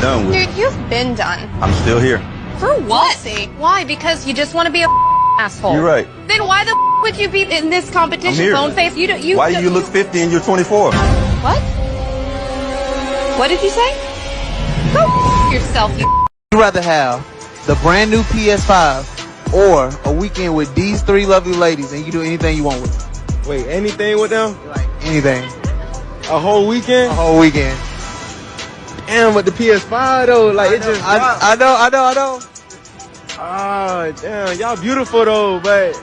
done with. Dude, you've been done. I'm still here. For what? Why? Because you just want to be a asshole. You're right. Then why the would you be in this competition? Bone face. Why do you look 50 and you're 24? What? What did you say? Go yourself, you. You'd rather have the brand new PS5 or a weekend with these three lovely ladies and you can do anything you want with them? Wait, anything with them? Like anything. A whole weekend? A whole weekend. Damn, with the PS5 though, like it just. I know. Oh, damn, y'all beautiful though, but.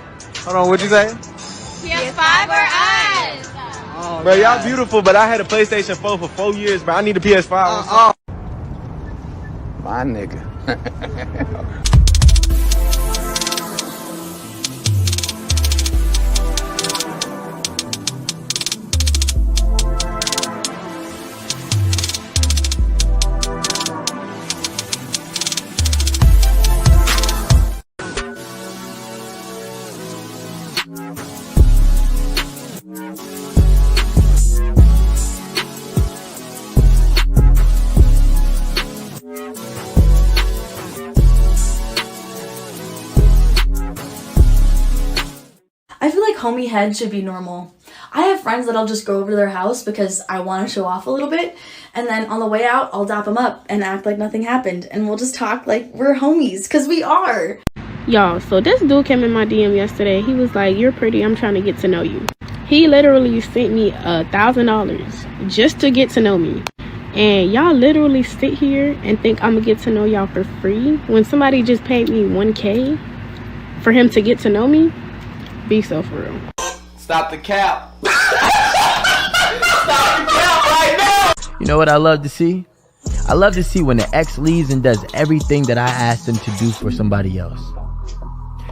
Hold on, what'd you say? PS5 or us? Oh, bro, y'all beautiful, but I had a PlayStation 4 for 4 years, bro. I need a PS5. My nigga. I feel like homie head should be normal. I have friends that I'll just go over to their house because I want to show off a little bit, and then on the way out, I'll dap them up and act like nothing happened, and we'll just talk like we're homies, because we are. Y'all, so this dude came in my DM yesterday. He was like, "You're pretty, I'm trying to get to know you." He literally sent me $1,000 just to get to know me. And y'all literally sit here and think I'm gonna get to know y'all for free when somebody just paid me $1K for him to get to know me? Be so for real. Stop the cap. Stop the cap right now. You know what I love to see? I love to see when the ex leaves and does everything that I asked them to do for somebody else.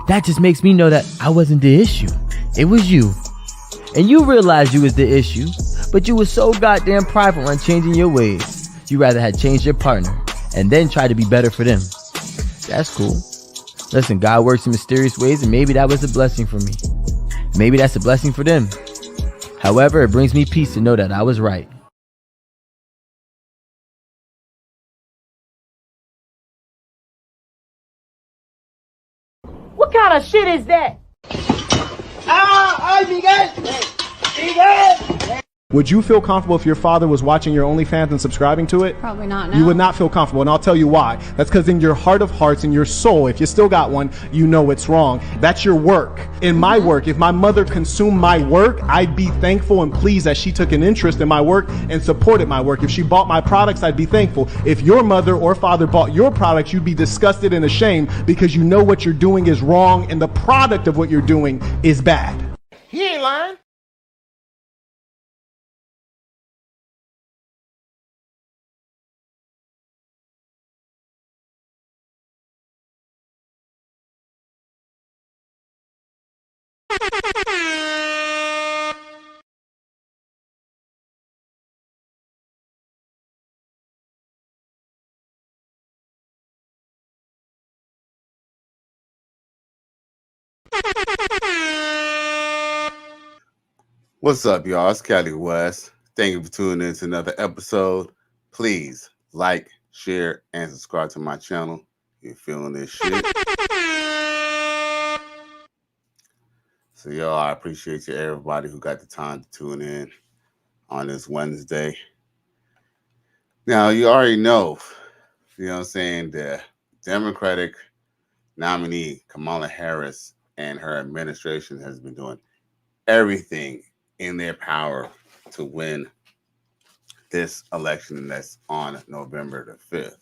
That just makes me know that I wasn't the issue. It was you. And you realized you was the issue, but you were so goddamn prideful on changing your ways. You rather had changed your partner and then try to be better for them. That's cool. Listen, God works in mysterious ways, and maybe that was a blessing for me. Maybe that's a blessing for them. However, it brings me peace to know that I was right. What kind of shit is that? Would you feel comfortable if your father was watching your OnlyFans and subscribing to it? Probably not. No. You would not feel comfortable, and I'll tell you why. That's because in your heart of hearts, in your soul, if you still got one, you know it's wrong. That's your work. In my work, if my mother consumed my work, I'd be thankful and pleased that she took an interest in my work and supported my work. If she bought my products, I'd be thankful. If your mother or father bought your products, you'd be disgusted and ashamed because you know what you're doing is wrong and the product of what you're doing is bad. He ain't lying. What's up, y'all? It's Cali West. Thank you for tuning in to another episode. Please like, share, and subscribe to my channel if you're feeling this shit. So, y'all, I appreciate you, everybody who got the time to tune in on this Wednesday. Now, you already know, you know what I'm saying, the Democratic nominee, Kamala Harris, and her administration has been doing everything in their power to win this election that's on November the 5th.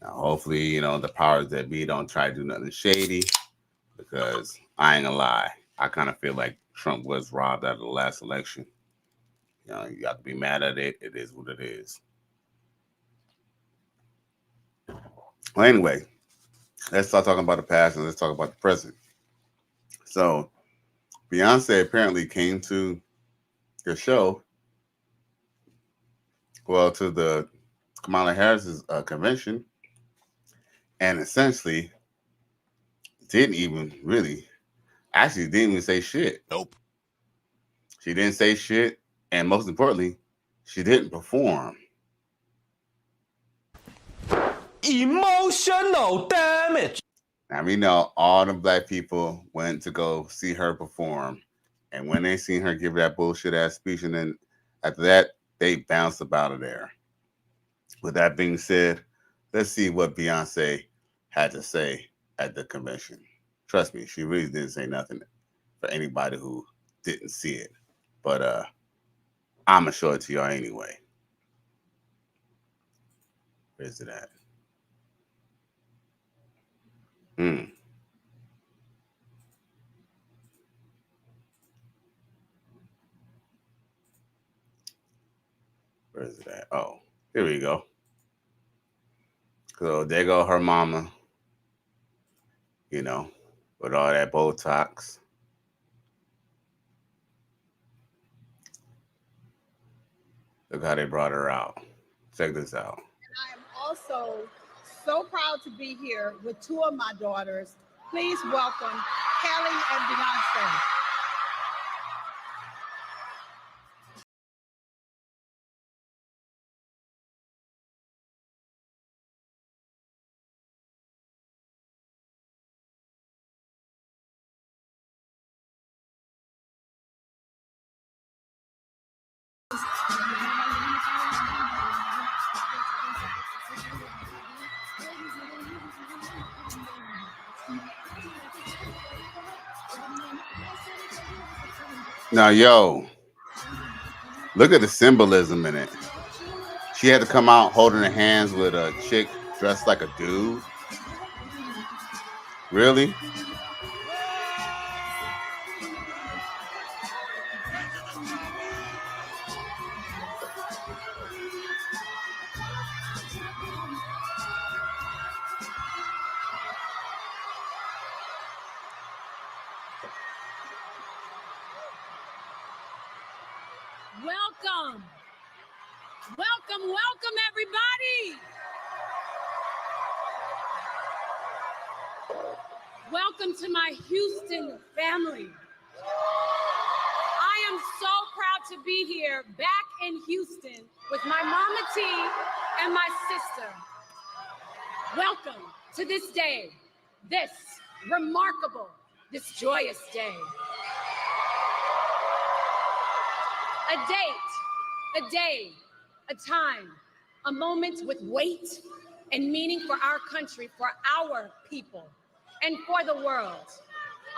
Now, hopefully, you know, the powers that be don't try to do nothing shady, because I ain't gonna lie, I kind of feel like Trump was robbed out of the last election. You know, you have to be mad at it. It is what it is. Well, anyway, let's start talking about the past and let's talk about the present. So, Beyonce apparently came to the show, well, to the Kamala Harris's convention, and essentially didn't even say shit. Nope. She didn't say shit, and most importantly, she didn't perform. Emotional damage. Now we know all the black people went to go see her perform, and when they seen her give that bullshit ass speech, and then after that they bounced up out of there. With that being said, let's see what Beyonce had to say at the convention. Trust me, she really didn't say nothing for anybody who didn't see it. But I'm gonna show it to y'all anyway. Where's it at? Where is it at? Oh, here we go. So there go her mama, you know, with all that Botox. Look how they brought her out. Check this out. And I am also so proud to be here with two of my daughters. Please welcome Kelly and Beyonce. Now, yo, look at the symbolism in it. She had to come out holding her hands with a chick dressed like a dude. Really? Welcome. Welcome, welcome, everybody. Welcome to my Houston family. I am so proud to be here back in Houston with my mama T and my sister. Welcome to this day, this remarkable, this joyous day. A date, a day, a time, a moment with weight and meaning for our country, for our people, and for the world.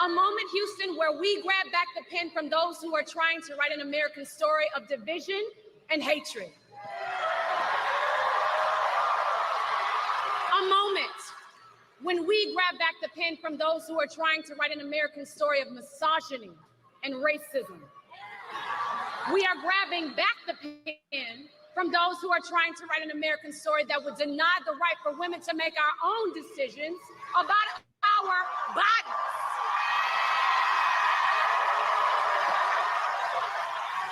A moment, Houston, where we grab back the pen from those who are trying to write an American story of division and hatred. A moment when we grab back the pen from those who are trying to write an American story of misogyny and racism. We are grabbing back the pen from those who are trying to write an American story that would deny the right for women to make our own decisions about our bodies.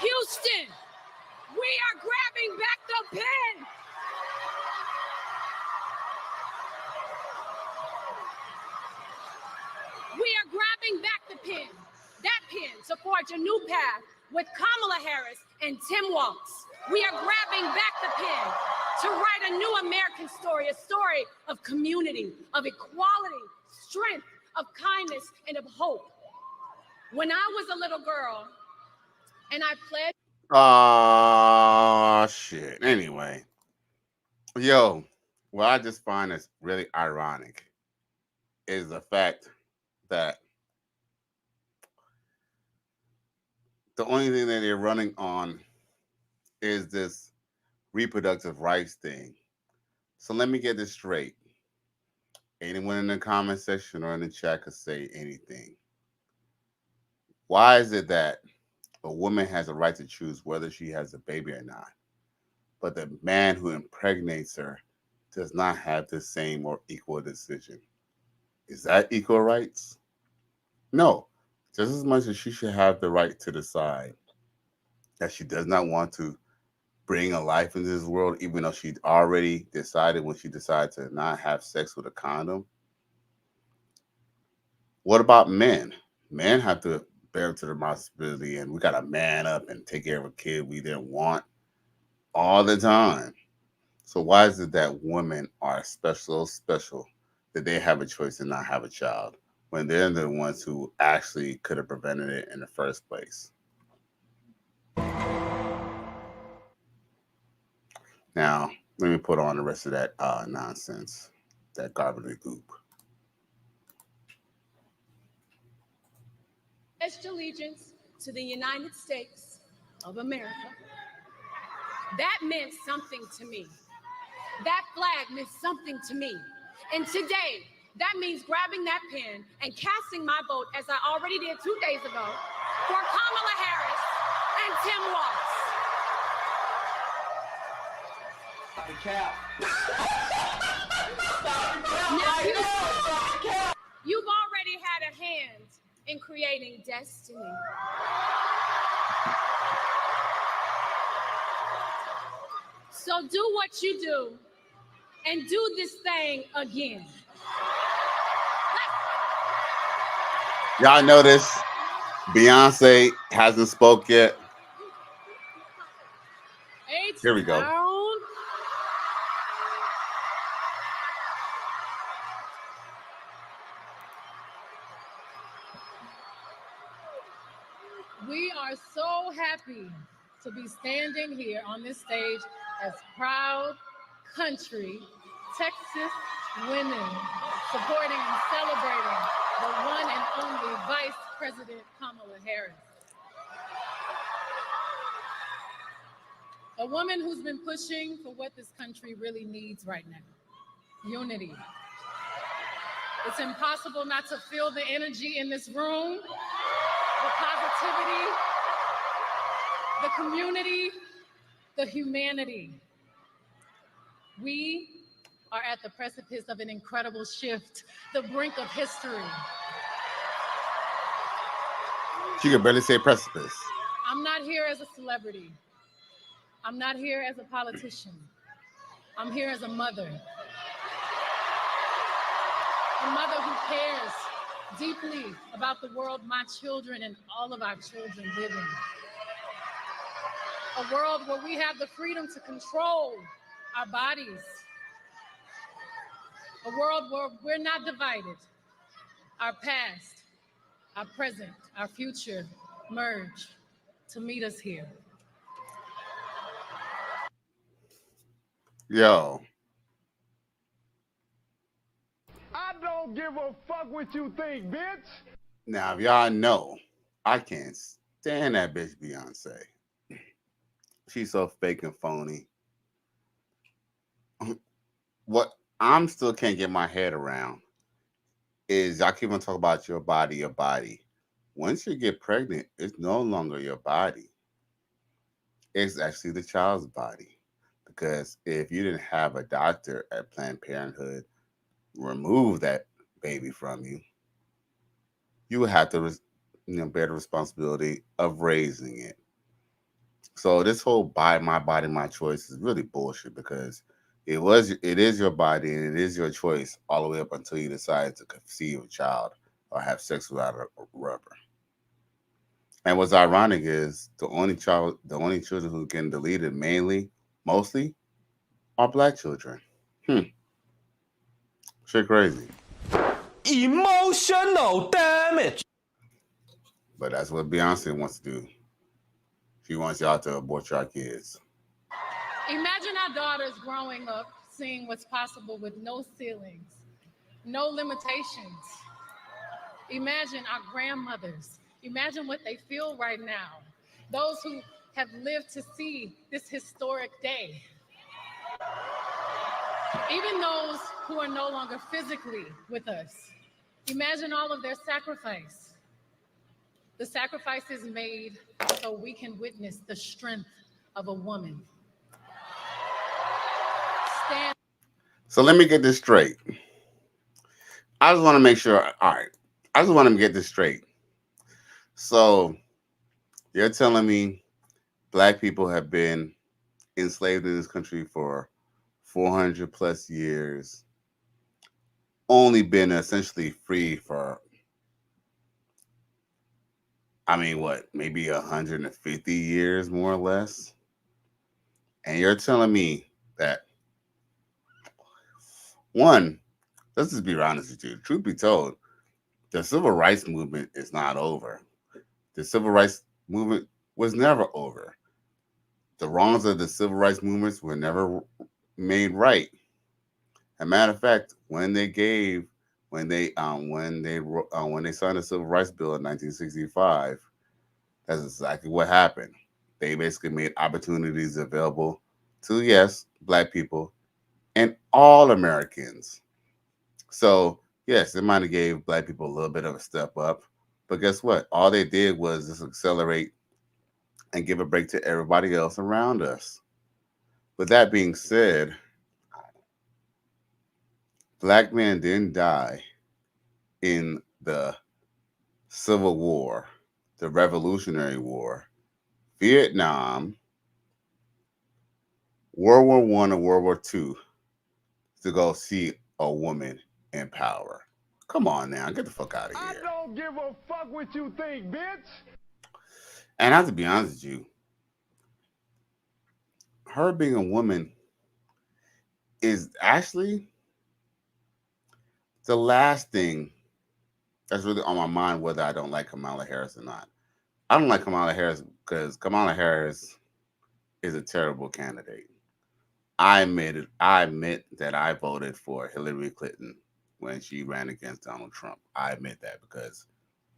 Houston, we are grabbing back the pen. We are grabbing back the pen, that pen, to forge a new path with Kamala Harris and Tim Walz. We are grabbing back the pen to write a new American story, a story of community, of equality, strength, of kindness, and of hope. When I was a little girl and I pledged... Oh, shit. Anyway. Yo, what I just find is really ironic is the fact that the only thing that they're running on is this reproductive rights thing. So let me get this straight. Anyone in the comment section or in the chat could say anything. Why is it that a woman has a right to choose whether she has a baby or not, but the man who impregnates her does not have the same or equal decision? Is that equal rights? No. Just as much as she should have the right to decide that she does not want to bring a life into this world, even though she already decided when she decided to not have sex with a condom. What about men? Men have to bear to the responsibility, and we got to man up and take care of a kid we didn't want all the time. So why is it that women are special that they have a choice to not have a child when they're the ones who actually could have prevented it in the first place? Now, let me put on the rest of that nonsense, that garbage goop. Pledged allegiance to the United States of America. That meant something to me. That flag meant something to me. And today, that means grabbing that pen and casting my vote, as I already did 2 days ago, for Kamala Harris and Tim Walz. Now, you've already had a hand in creating destiny. So do what you do and do this thing again. Y'all notice Beyonce hasn't spoke yet. Here we go. We are so happy to be standing here on this stage as proud country Texas women supporting and celebrating the one and only Vice President Kamala Harris. A woman who's been pushing for what this country really needs right now: unity. It's impossible not to feel the energy in this room, the positivity, the community, the humanity. We are at the precipice of an incredible shift, the brink of history. She can barely say precipice. I'm not here as a celebrity. I'm not here as a politician. I'm here as a mother. A mother who cares deeply about the world my children and all of our children live in. A world where we have the freedom to control our bodies. A world where we're not divided. Our past, our present, our future merge to meet us here. Yo. I don't give a fuck what you think, bitch. Now, if y'all know, I can't stand that bitch Beyonce. She's so fake and phony. What I'm still can't get my head around is y'all keep on talking about your body, your body. Once you get pregnant, it's no longer your body. It's actually the child's body. Because if you didn't have a doctor at Planned Parenthood remove that baby from you, you would have to bear the responsibility of raising it. So this whole my body, my choice is really bullshit, because it is your body and it is your choice all the way up until you decide to conceive a child or have sex without a rubber. And what's ironic is the only children who get deleted mostly are black children. Shit crazy. Emotional damage. But that's what Beyonce wants to do. She wants y'all to abort your kids. Imagine our daughters growing up seeing what's possible with no ceilings, no limitations. Imagine our grandmothers. Imagine what they feel right now. Those who have lived to see this historic day. Even those who are no longer physically with us. Imagine all of their sacrifice. The sacrifices made so we can witness the strength of a woman. So let me get this straight. I just want to make sure. All right. I just want to get this straight. So you're telling me black people have been enslaved in this country for 400 plus years, only been essentially free for, maybe 150 years, more or less? And you're telling me that One, let's just be honest with you. Truth be told, the civil rights movement is not over. The civil rights movement was never over. The wrongs of the civil rights movements were never made right. As a matter of fact, when they signed the Civil Rights Bill in 1965, that's exactly what happened. They basically made opportunities available to, yes, black people and all Americans. So yes, it might have gave black people a little bit of a step up, but guess what? All they did was just accelerate and give a break to everybody else around us. With that being said, black men didn't die in the Civil War, the Revolutionary War, Vietnam, World War One or World War II to go see a woman in power. Come on now, get the fuck out of here. I don't give a fuck what you think, bitch. And I have to be honest with you, her being a woman is actually the last thing that's really on my mind, whether I don't like Kamala Harris or not. I don't like Kamala Harris because Kamala Harris is a terrible candidate. I admit that I voted for Hillary Clinton when she ran against Donald Trump. I admit that because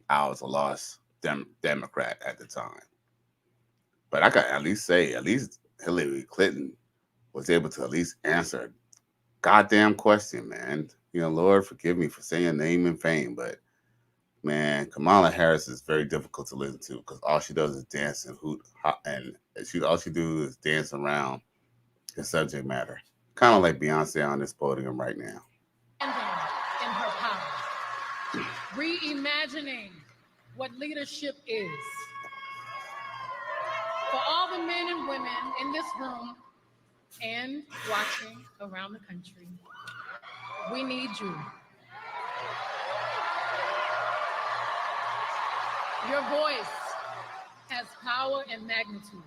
I was a lost Democrat at the time. But I can at least say, at least Hillary Clinton was able to at least answer a goddamn question, man. You know, Lord, forgive me for saying name and fame, but man, Kamala Harris is very difficult to listen to because all she does is dance and hoot, and all she do is dance around the subject matter. Kind of like Beyonce on this podium right now. In her power. Reimagining what leadership is. For all the men and women in this room and watching around the country, we need you. Your voice has power and magnitude.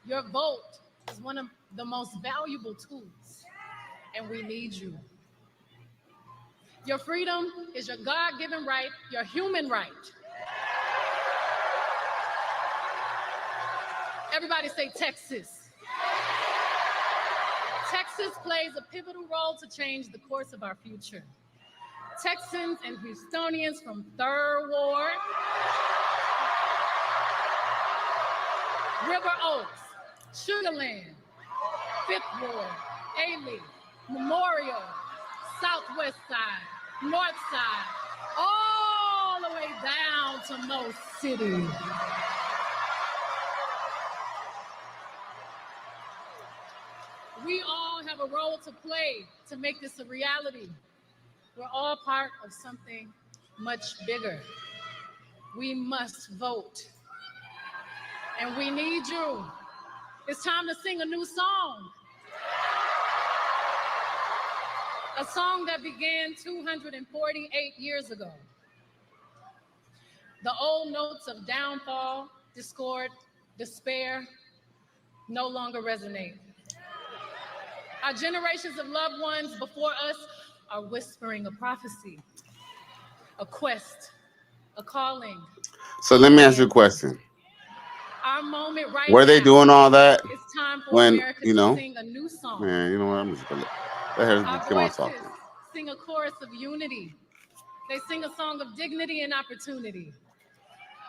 Your vote is one of the most valuable tools, and we need you. Your freedom is your God-given right, your human right. Everybody say Texas. Texas plays a pivotal role to change the course of our future. Texans and Houstonians from 3rd Ward, River Oaks, Sugarland, 5th Ward, Ailey, Memorial, Southwest Side, North Side, all the way down to Mo City. We all have a role to play to make this a reality. We're all part of something much bigger. We must vote. And we need you. It's time to sing a new song. A song that began 248 years ago. The old notes of downfall, discord, despair no longer resonate. Our generations of loved ones before us are whispering a prophecy, a quest, a calling. So let me ask you a question. Our moment right Were they now, doing all that it's time for when, America you know, to sing a new song. man, you know what, I'm just gonna let her Our keep on voices talking. sing a chorus of unity. They sing a song of dignity and opportunity.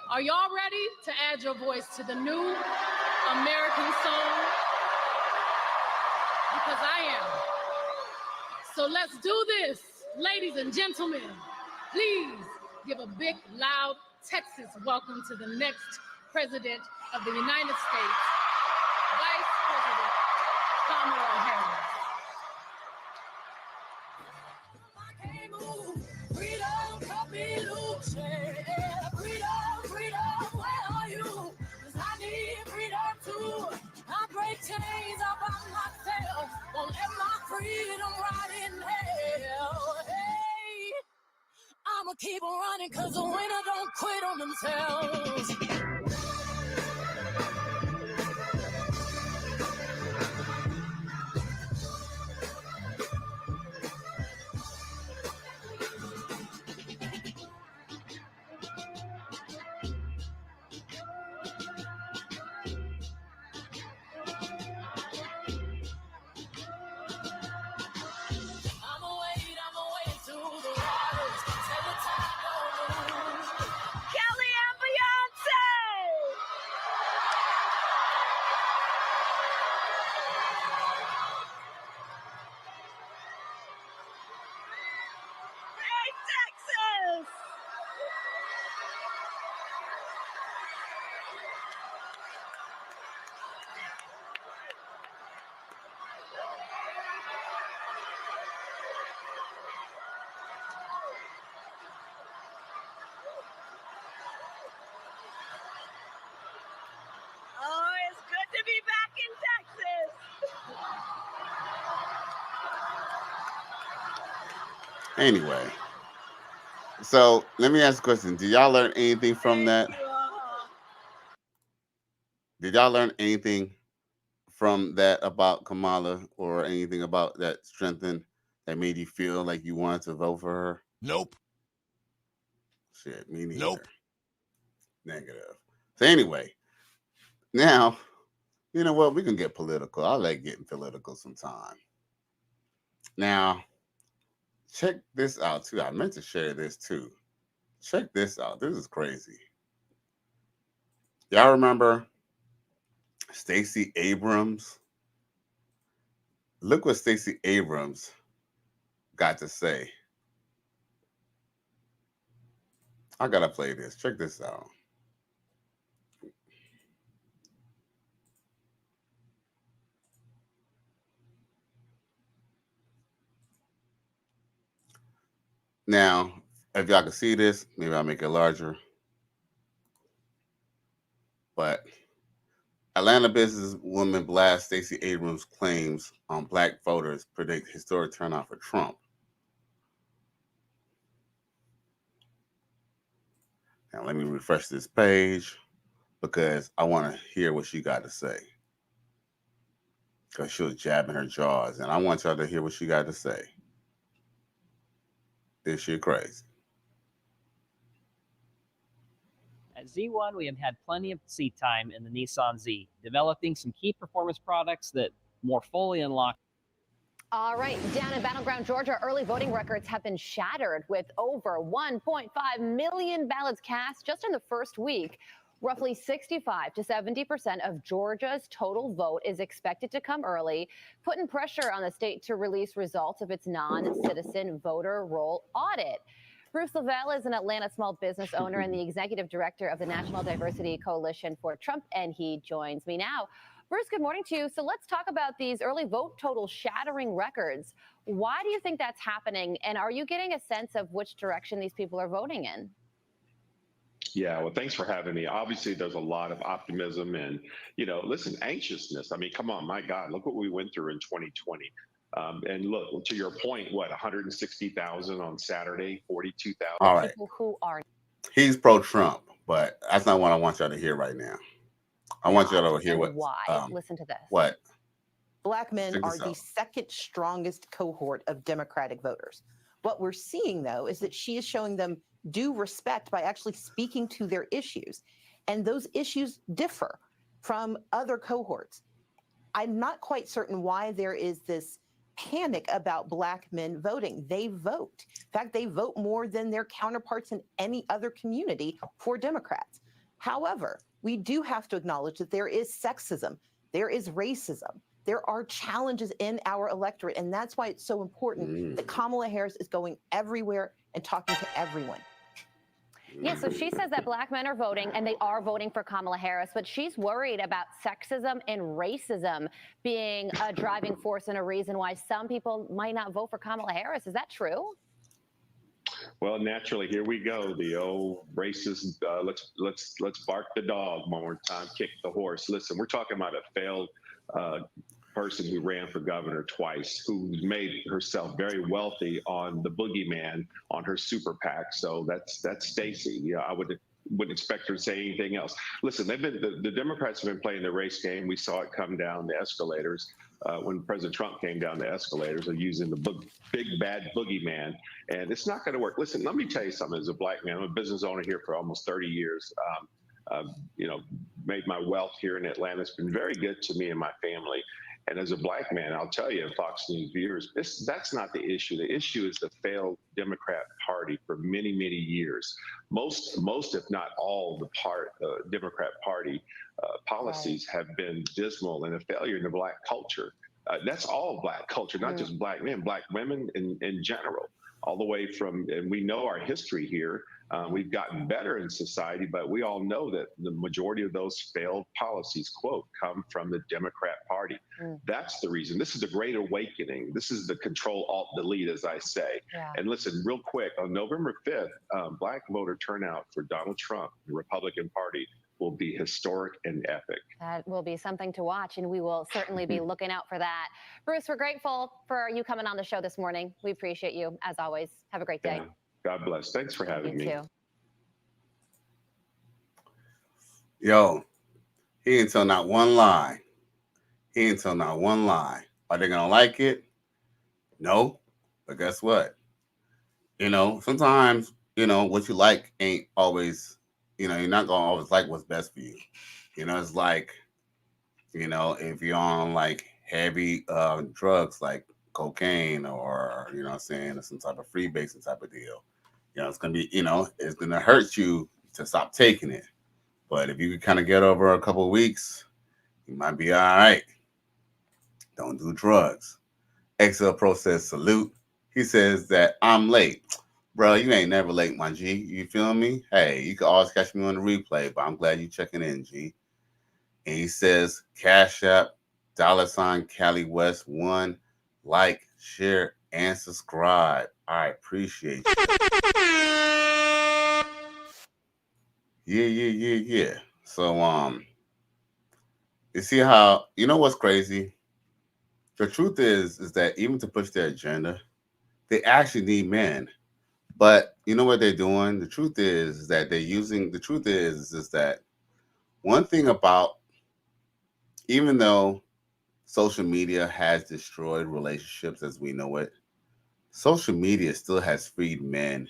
Are y'all ready to add your voice to the new American song? Because I am. So let's do this, ladies and gentlemen. Please give a big, loud Texas welcome to the next President of the United States, Vice President Kamala Harris. Chains up on myself, won't let my freedom rot in hell. Hey, I'ma keep on running, cause the winner don't quit on themselves. Anyway, so let me ask a question. Did y'all learn anything from that? Did y'all learn anything from that about Kamala or anything about that strengthened that made you feel like you wanted to vote for her? Nope. Shit, me neither. Nope. Negative. So anyway, now, you know what? We can get political. I like getting political sometime. Now, check this out too. I meant to share this too. Check this out. This is crazy. Y'all remember Stacey Abrams? Look what Stacey Abrams got to say. I gotta play this. Check this out. Now, if y'all can see this, maybe I'll make it larger. But Atlanta businesswoman blasts Stacey Abrams' claims on black voters predict historic turnout for Trump. Now, let me refresh this page because I want to hear what she got to say. Because she was jabbing her jaws, and I want y'all to hear what she got to say. This shit crazy. At Z1, we have had plenty of seat time in the Nissan Z, developing some key performance products that more fully unlock. All right, down in Battleground, Georgia, early voting records have been shattered with over 1.5 million ballots cast just in the first week. Roughly 65 to 70% of Georgia's total vote is expected to come early, putting pressure on the state to release results of its non-citizen voter roll audit. Bruce Lavelle is an Atlanta small business owner and the executive director of the National Diversity Coalition for Trump, and he joins me now. Bruce, good morning to you. So let's talk about these early vote total shattering records. Why do you think that's happening? And are you getting a sense of which direction these people are voting in? Yeah, well, thanks for having me. Obviously, there's a lot of optimism and, listen, anxiousness. I mean, come on, my God, look what we went through in 2020. And look, to your point, 160,000 on Saturday, 42,000. All right. People who are. He's pro-Trump, but that's not what I want y'all to hear right now. I want y'all to hear what. Why? Listen to this. What? Black men are the second strongest cohort of Democratic voters. What we're seeing, though, is that she is showing them due respect by actually speaking to their issues. And those issues differ from other cohorts. I'm not quite certain why there is this panic about Black men voting. They vote. In fact, they vote more than their counterparts in any other community for Democrats. However, we do have to acknowledge that there is sexism, there is racism, there are challenges in our electorate, and that's why it's so important that Kamala Harris is going everywhere and talking to everyone. Yeah, so she says that Black men are voting, and they are voting for Kamala Harris, but she's worried about sexism and racism being a driving force and a reason why some people might not vote for Kamala Harris. Is that true? Well, naturally, here we go. The old racist, let's bark the dog one more time, kick the horse. Listen, we're talking about a failed person who ran for governor twice, who made herself very wealthy on the boogeyman on her super PAC. So that's Stacey. Yeah, I wouldn't expect her to say anything else. Listen, the Democrats have been playing the race game. We saw it come down the escalators when President Trump came down the escalators of using the big bad boogeyman, and it's not going to work. Listen, let me tell you something. As a Black man, I'm a business owner here for almost 30 years. Made my wealth here in Atlanta. It's been very good to me and my family. And as a Black man, I'll tell you, Fox News viewers, that's not the issue. The issue is the failed Democrat Party for many, many years. Most, if not all, the Democrat Party policies have been dismal and a failure in the Black culture. That's all Black culture, not just Black men, Black women in general, all the way from, and we know our history here. We've gotten better in society, but we all know that the majority of those failed policies, quote, come from the Democrat Party. That's the reason. This is the Great Awakening. This is the Control-Alt-Delete, as I say. Yeah. And listen, real quick, on November 5th, Black voter turnout for Donald Trump, the Republican Party, will be historic and epic. That will be something to watch, and we will certainly be looking out for that. Bruce, we're grateful for you coming on the show this morning. We appreciate you, as always. Have a great day. Yeah. God bless. Thanks for having me. You too. Yo, he didn't tell not one lie. He didn't tell not one lie. Are they going to like it? No. But guess what? You know, sometimes, you know, what you like ain't always, you know, you're not going to always like what's best for you. You know, it's like, you know, if you're on like heavy drugs like cocaine or, you know what I'm saying, some type of freebasing type of deal, you know, it's going to be, you know, it's going to hurt you to stop taking it. But if you can kind of get over a couple of weeks, you might be all right. Don't do drugs. XL Pro says salute. He says that I'm late. Bro, you ain't never late, my G. You feel me? Hey, you can always catch me on the replay, but I'm glad you checking in, G. And he says, Cash App, $ Cali West 1, like, share, and subscribe. I appreciate you. Yeah. So, you see how, you know what's crazy? The truth is that even to push their agenda, they actually need men. But you know what they're doing? The truth is that they're using, the truth is that one thing about, even though social media has destroyed relationships as we know it, social media still has freed men.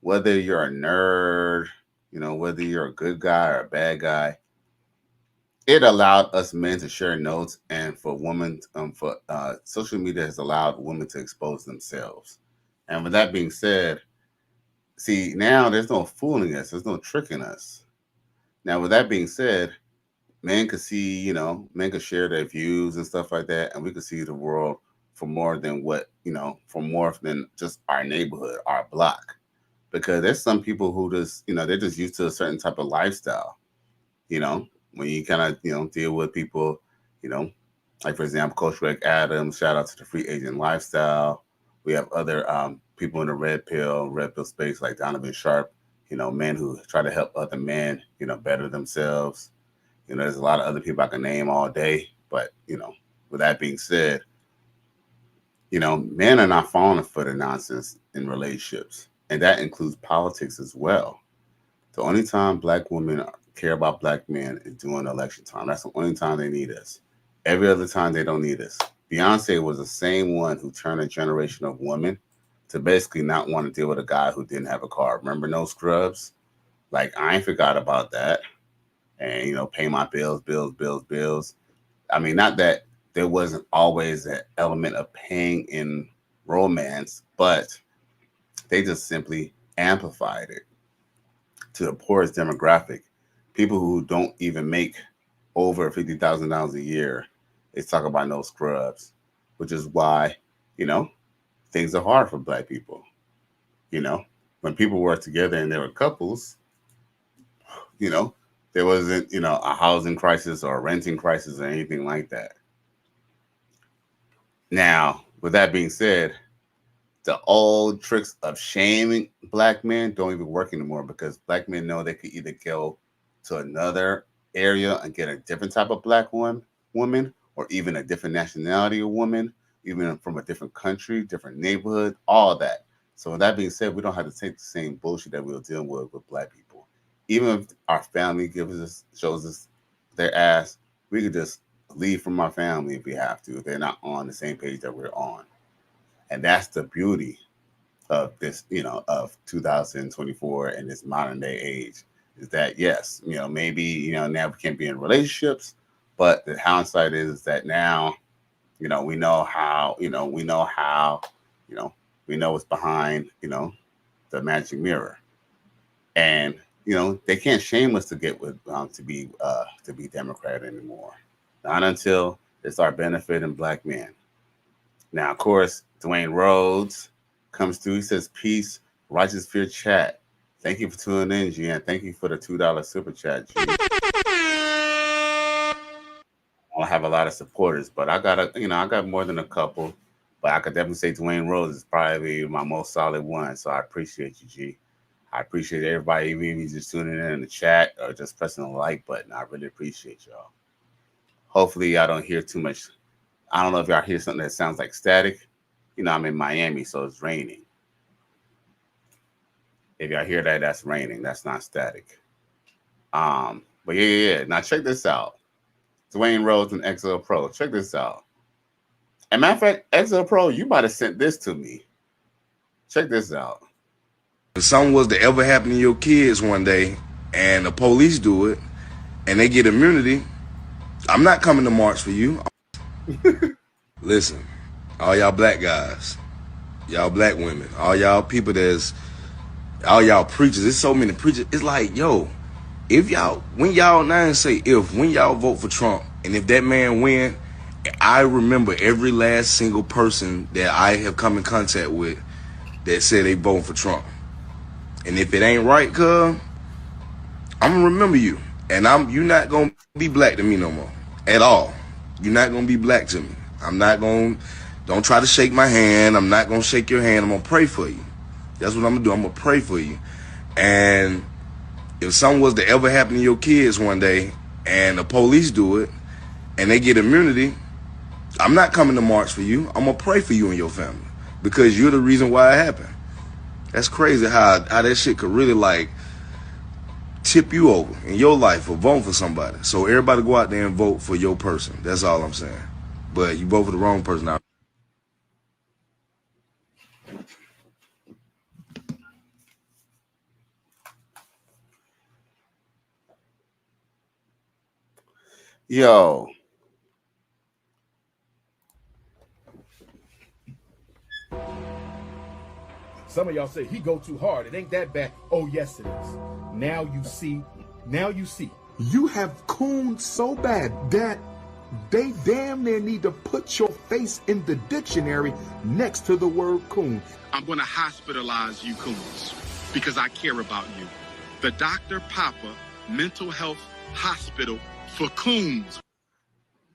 Whether you're a nerd, you know, whether you're a good guy or a bad guy, it allowed us men to share notes, and for women, social media has allowed women to expose themselves. And with that being said, see, now there's no fooling us, there's no tricking us. Now, with that being said, men could see, you know, men could share their views and stuff like that, and we could see the world for more than what, you know, for more than just our neighborhood, our block. Because there's some people who just, you know, they're just used to a certain type of lifestyle. You know, when you kind of, you know, deal with people, you know, like, for example, Coach Rick Adams, shout out to the free agent lifestyle. We have other people in the red pill space like Donovan Sharp, you know, men who try to help other men, you know, better themselves. You know, there's a lot of other people I can name all day. But, you know, with that being said, you know, men are not falling for the nonsense in relationships. And that includes politics as well. The only time black women care about black men is during election time. That's the only time they need us. Every other time they don't need us. Beyonce was the same one who turned a generation of women to basically not want to deal with a guy who didn't have a car. Remember No Scrubs? Like, I ain't forgot about that. And, you know, pay my bills. I mean, not that there wasn't always an element of paying in romance, but they just simply amplified it to the poorest demographic. People who don't even make over $50,000 a year, they talk about no scrubs, which is why, you know, things are hard for black people. You know, when people were together and they were couples, you know, there wasn't, you know, a housing crisis or a renting crisis or anything like that. Now, with that being said, the old tricks of shaming black men don't even work anymore, because black men know they could either go to another area and get a different type of black woman, or even a different nationality of woman, even from a different country, different neighborhood, all that. So with that being said, we don't have to take the same bullshit that we were dealing with black people. Even if our family shows us their ass, we could just leave from our family if we have to, if they're not on the same page that we're on. And that's the beauty of this, you know, of 2024 and this modern day age, is that, yes, you know, maybe, you know, now we can't be in relationships, but the hindsight is that now, you know, we know what's behind, you know, the magic mirror. And, you know, they can't shame us to get with, to be Democrat anymore. Not until they start benefiting black men. Now, of course, Dwayne Rhodes comes through. He says, peace, righteous fear chat. Thank you for tuning in, G, and thank you for the $2 super chat, G. I don't have a lot of supporters, but I got more than a couple. But I could definitely say Dwayne Rhodes is probably my most solid one. So I appreciate you, G. I appreciate everybody, even if you just tuning in the chat or just pressing the like button. I really appreciate y'all. Hopefully, y'all don't hear too much. I don't know if y'all hear something that sounds like static. You know, I'm in Miami, so it's raining. If y'all hear that, that's raining. That's not static. But yeah. Now check this out. Dwayne Rhodes and XL Pro. Check this out. And matter of fact, XL Pro, you might have sent this to me. Check this out. If something was to ever happen to your kids one day and the police do it and they get immunity, I'm not coming to march for you. Listen, all y'all black guys, y'all black women, all y'all people all y'all preachers, there's so many preachers. It's like, yo, when y'all vote for Trump and if that man win, I remember every last single person that I have come in contact with that said they vote for Trump. And if it ain't right, cuz, I'm gonna remember you. And you're not gonna be black to me no more. At all. You're not gonna be black to me. Don't try to shake my hand. I'm not gonna shake your hand. I'm gonna pray for you. That's what I'm gonna do. I'm gonna pray for you. And if something was to ever happen to your kids one day and the police do it and they get immunity, I'm not coming to march for you. I'm gonna pray for you and your family because you're the reason why it happened. That's crazy how that shit could really like tip you over in your life for voting for somebody. So everybody go out there and vote for your person. That's all I'm saying. But you vote for the wrong person now. Yo. Some of y'all say he go too hard. It ain't that bad. Oh, yes, it is. Now you see. You have cooned so bad that they damn near need to put your face in the dictionary next to the word coon. I'm going to hospitalize you coons because I care about you. The Dr. Papa Mental Health Hospital for coons.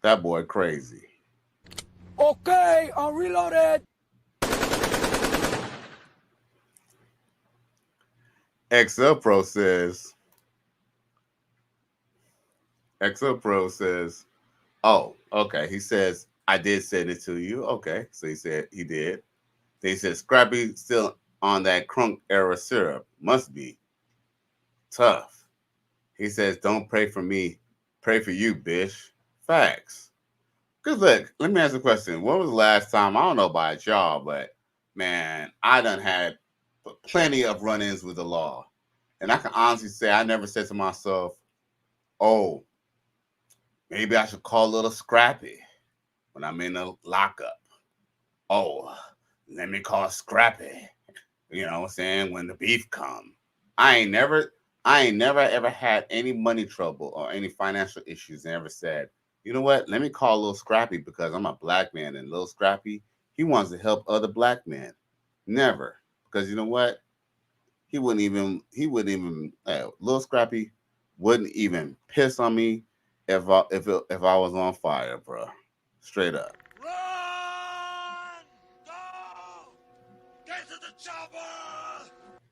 That boy crazy. Okay, I'm reloaded. XL Pro says, oh, okay. He says, I did send it to you. Okay. So he said he did. They said, Scrappy still on that crunk era syrup. Must be tough. He says, don't pray for me. Pray for you, bitch. Facts. Because look, let me ask you a question. When was the last time, I don't know about y'all, but man, I done had plenty of run-ins with the law. And I can honestly say I never said to myself, oh, maybe I should call a little Scrappy when I'm in a lockup. Oh, let me call Scrappy. You know what I'm saying? When the beef come. I ain't never ever had any money trouble or any financial issues and ever said, you know what? Let me call Little Scrappy because I'm a black man and Little Scrappy, he wants to help other black men. Never. Because you know what? He wouldn't even, Little Scrappy wouldn't even piss on me if I was on fire, bro. Straight up. Run! Go! Get to the chopper!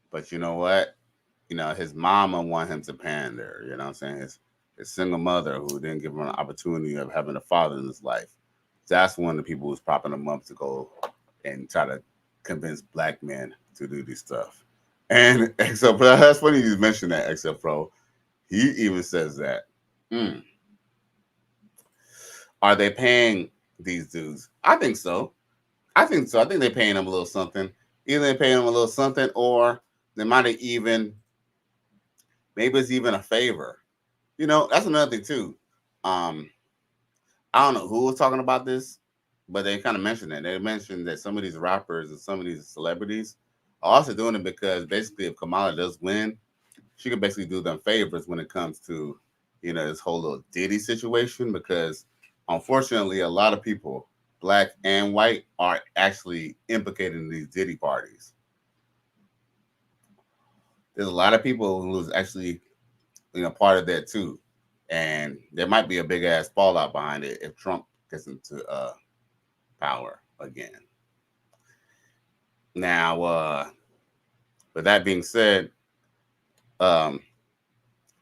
But you know what? You know, his mama want him to pander. You know what I'm saying? His single mother who didn't give him an opportunity of having a father in his life. That's one of the people who's propping him up to go and try to convince black men to do this stuff. And XL Pro, that's funny you mentioned that, XL Pro. He even says that. Are they paying these dudes? I think so. I think they're paying them a little something. Either they're paying them a little something or they might have maybe it's even a favor. You know, that's another thing too. I don't know who was talking about this, but they kind of mentioned it. They mentioned that some of these rappers and some of these celebrities are also doing it because basically if Kamala does win, she can basically do them favors when it comes to, you know, this whole little Diddy situation because unfortunately a lot of people, black and white, are actually implicated in these Diddy parties. There's a lot of people who's actually, you know, part of that too. And there might be a big ass fallout behind it if Trump gets into power again. Now, with that being said,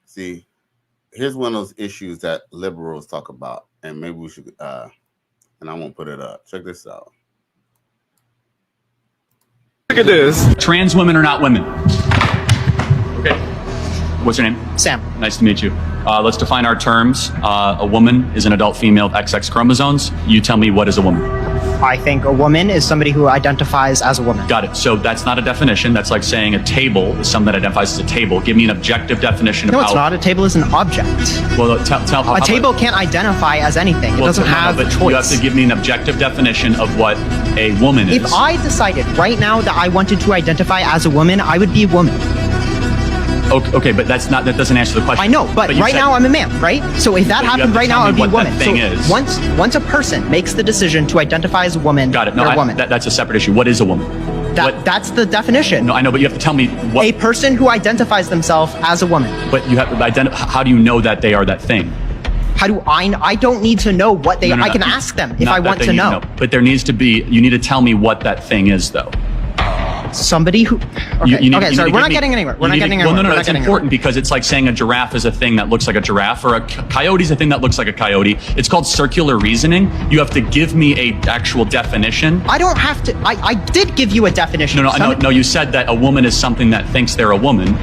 See, here's one of those issues that liberals talk about, and maybe we should, and I won't put it up. Check this out. Look at this. Trans women are not women. Okay. What's your name? Sam. Nice to meet you. Let's define our terms. A woman is an adult female with XX chromosomes. You tell me, what is a woman? I think a woman is somebody who identifies as a woman. Got it. So that's not a definition. That's like saying a table is something that identifies as a table. Give me an objective definition of No, how... it's not. A table is an object. Well, tell a table can't identify as anything. It doesn't have a choice. You have to give me an objective definition of what a woman is. If I decided right now that I wanted to identify as a woman, I would be a woman. Okay, but that doesn't answer the question. I know, but right now I'm a man, right? So if that happened right now, I would be a woman. Thing is. Once a person makes the decision to identify as a woman, got it. No, they're a woman. That's a separate issue. What is a woman? That's the definition. No, I know, but you have to tell me what. A person who identifies themselves as a woman. But you have to how do you know that they are that thing? How do I don't need to know what they. I can ask them if I want to know. But there needs to be. You need to tell me what that thing is, though. Somebody who. Okay, sorry, we're not getting anywhere. We're not getting anywhere. Well, no, it's important because it's like saying a giraffe is a thing that looks like a giraffe, or a coyote is a thing that looks like a coyote. It's called circular reasoning. You have to give me a actual definition. I don't have to. I did give you a definition. No. You said that a woman is something that thinks they're a woman.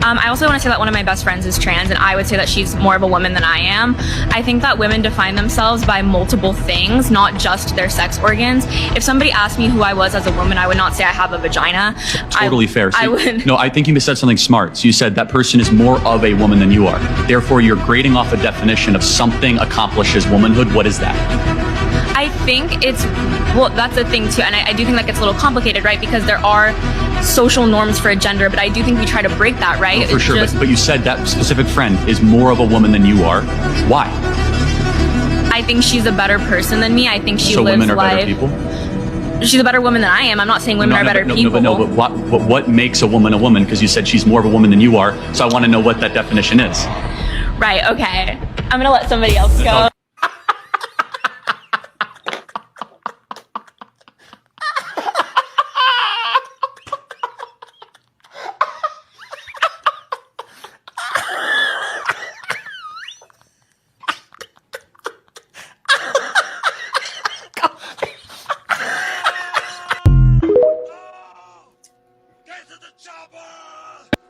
I also want to say that one of my best friends is trans, and I would say that she's more of a woman than I am. I think that women define themselves by multiple things, not just their sex organs. If somebody asked me who I was as a woman, I would not say I have a vagina. Totally fair. I would. No, I think you said something smart. So you said that person is more of a woman than you are. Therefore, you're grading off a definition of something accomplishes womanhood. What is that? I think it's, well, that's the thing too, and I do think that gets a little complicated, right? Because there are social norms for a gender, but I do think we try to break that, right? Oh, for sure, but you said that specific friend is more of a woman than you are. Why? I think she's a better person than me. I think she lives life. So women are better people? She's a better woman than I am. I'm not saying women are better people. But what makes a woman? Because you said she's more of a woman than you are. So I want to know what that definition is. Right, okay. I'm gonna let somebody else go.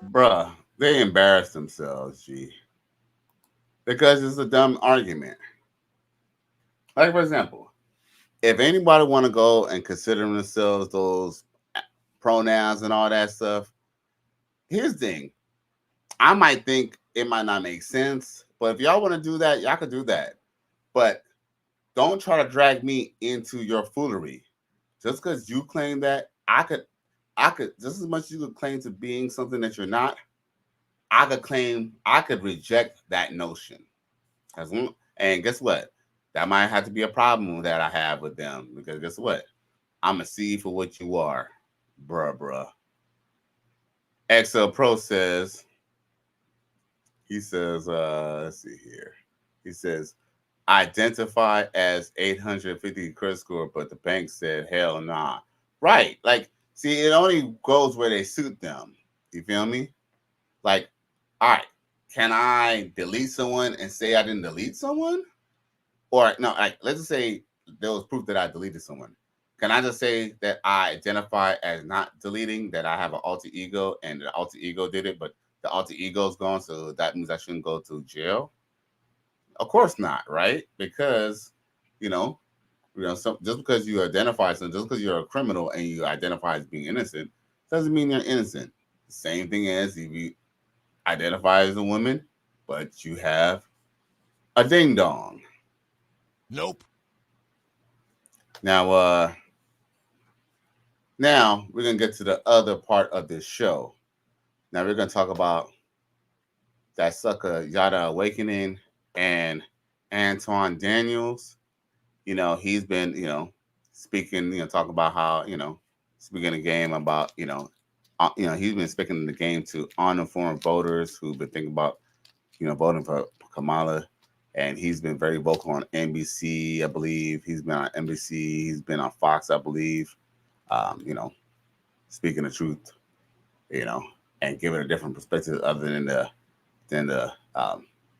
Bruh, they embarrass themselves, G. Because it's a dumb argument. Like, for example, if anybody want to go and consider themselves those pronouns and all that stuff, here's the thing. I might think it might not make sense, but if y'all want to do that, y'all could do that. But don't try to drag me into your foolery. Just because you claim that, I could just as much as you could claim to being something that you're not, I could reject that notion. And guess what? That might have to be a problem that I have with them, because guess what? I'm gonna see you for what you are, bruh. XL Pro says, let's see here. He says, identify as 850 credit score, but the bank said, hell nah. Right, like, see, it only goes where they suit them. You feel me? Like, all right, can I delete someone and say I didn't delete someone? Or no, like, let's just say there was proof that I deleted someone. Can I just say that I identify as not deleting, that I have an alter ego and the alter ego did it, but the alter ego is gone, so that means I shouldn't go to jail? Of course not, right? Because, so just because you identify something, just because you're a criminal and you identify as being innocent, doesn't mean you're innocent. Same thing as if you identify as a woman, but you have a ding dong. Nope. Now we're gonna get to the other part of this show. Now we're gonna talk about that sucker Yada Awakening and Anton Daniels. He's been, speaking, talking about how, speaking the game about, he's been speaking the game to uninformed voters who've been thinking about, voting for Kamala. And he's been very vocal on NBC, I believe. He's been on NBC. He's been on Fox, I believe. Speaking the truth, and give it a different perspective other than the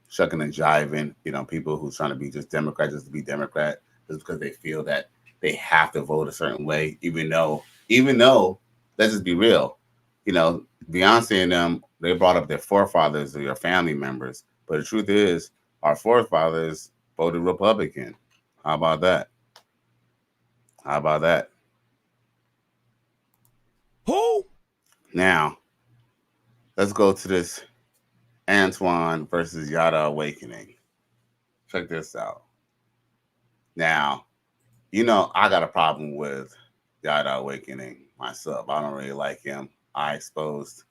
shucking and jiving. You know, people who's trying to be just Democrat just to be Democrat just because they feel that they have to vote a certain way, even though let's just be real. You know, Beyonce and them, they brought up their forefathers or your family members. But the truth is, our forefathers voted Republican. How about that? How about that? Who? Now, let's go to this Antoine versus Yada Awakening. Check this out. Now, you know, I got a problem with Yada Awakening myself. I don't really like him. I exposed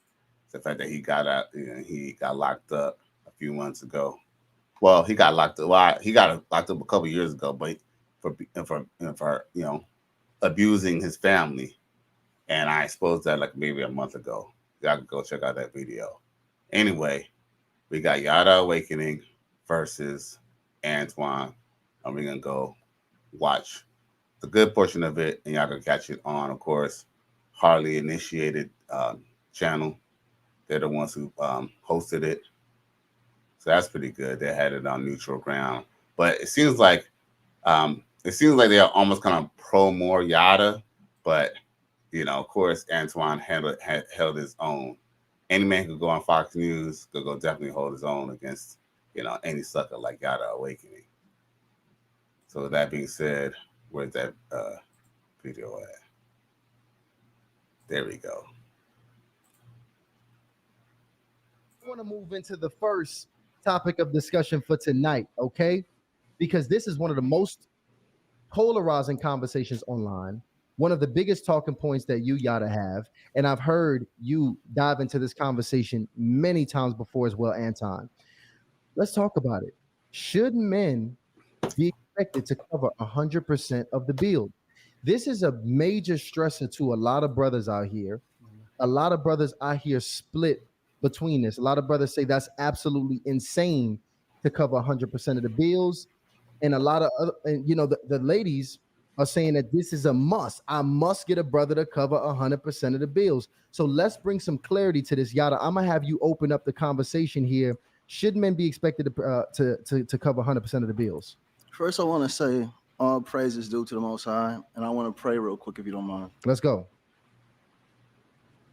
the fact that he got out, he got locked up a few months ago. Well, he got locked up. Well, he got locked up a couple years ago, but for abusing his family, and I exposed that like maybe a month ago. Y'all can go check out that video. Anyway, we got Yada Awakening versus Antoine, and we're gonna go watch the good portion of it, and y'all can catch it on, of course, Harley Initiated channel. They're the ones who hosted it, so that's pretty good. They had it on neutral ground, but it seems like they're almost kind of pro more Yada, but you know, of course, Antoine held his own. Any man who could go on Fox News could go definitely hold his own against, you know, any sucker like Yada Awakening. So with that being said, where's that video at? There we go. I want to move into the first topic of discussion for tonight, okay? Because this is one of the most polarizing conversations online, one of the biggest talking points that you Yada have, and I've heard you dive into this conversation many times before as well, Anton. Let's talk about it. Should men be expected to cover 100% of the bill? This is a major stressor to a lot of brothers out here. A lot of brothers out here split between this. A lot of brothers say that's absolutely insane to cover 100% of the bills. And a lot of other, and you know, the ladies are saying that this is a must. I must get a brother to cover 100% of the bills. So let's bring some clarity to this, Yada. I'm gonna have you open up the conversation here. Should men be expected to cover 100% of the bills? First, I want to say all praise is due to the Most High, and I want to pray real quick if you don't mind. Let's go.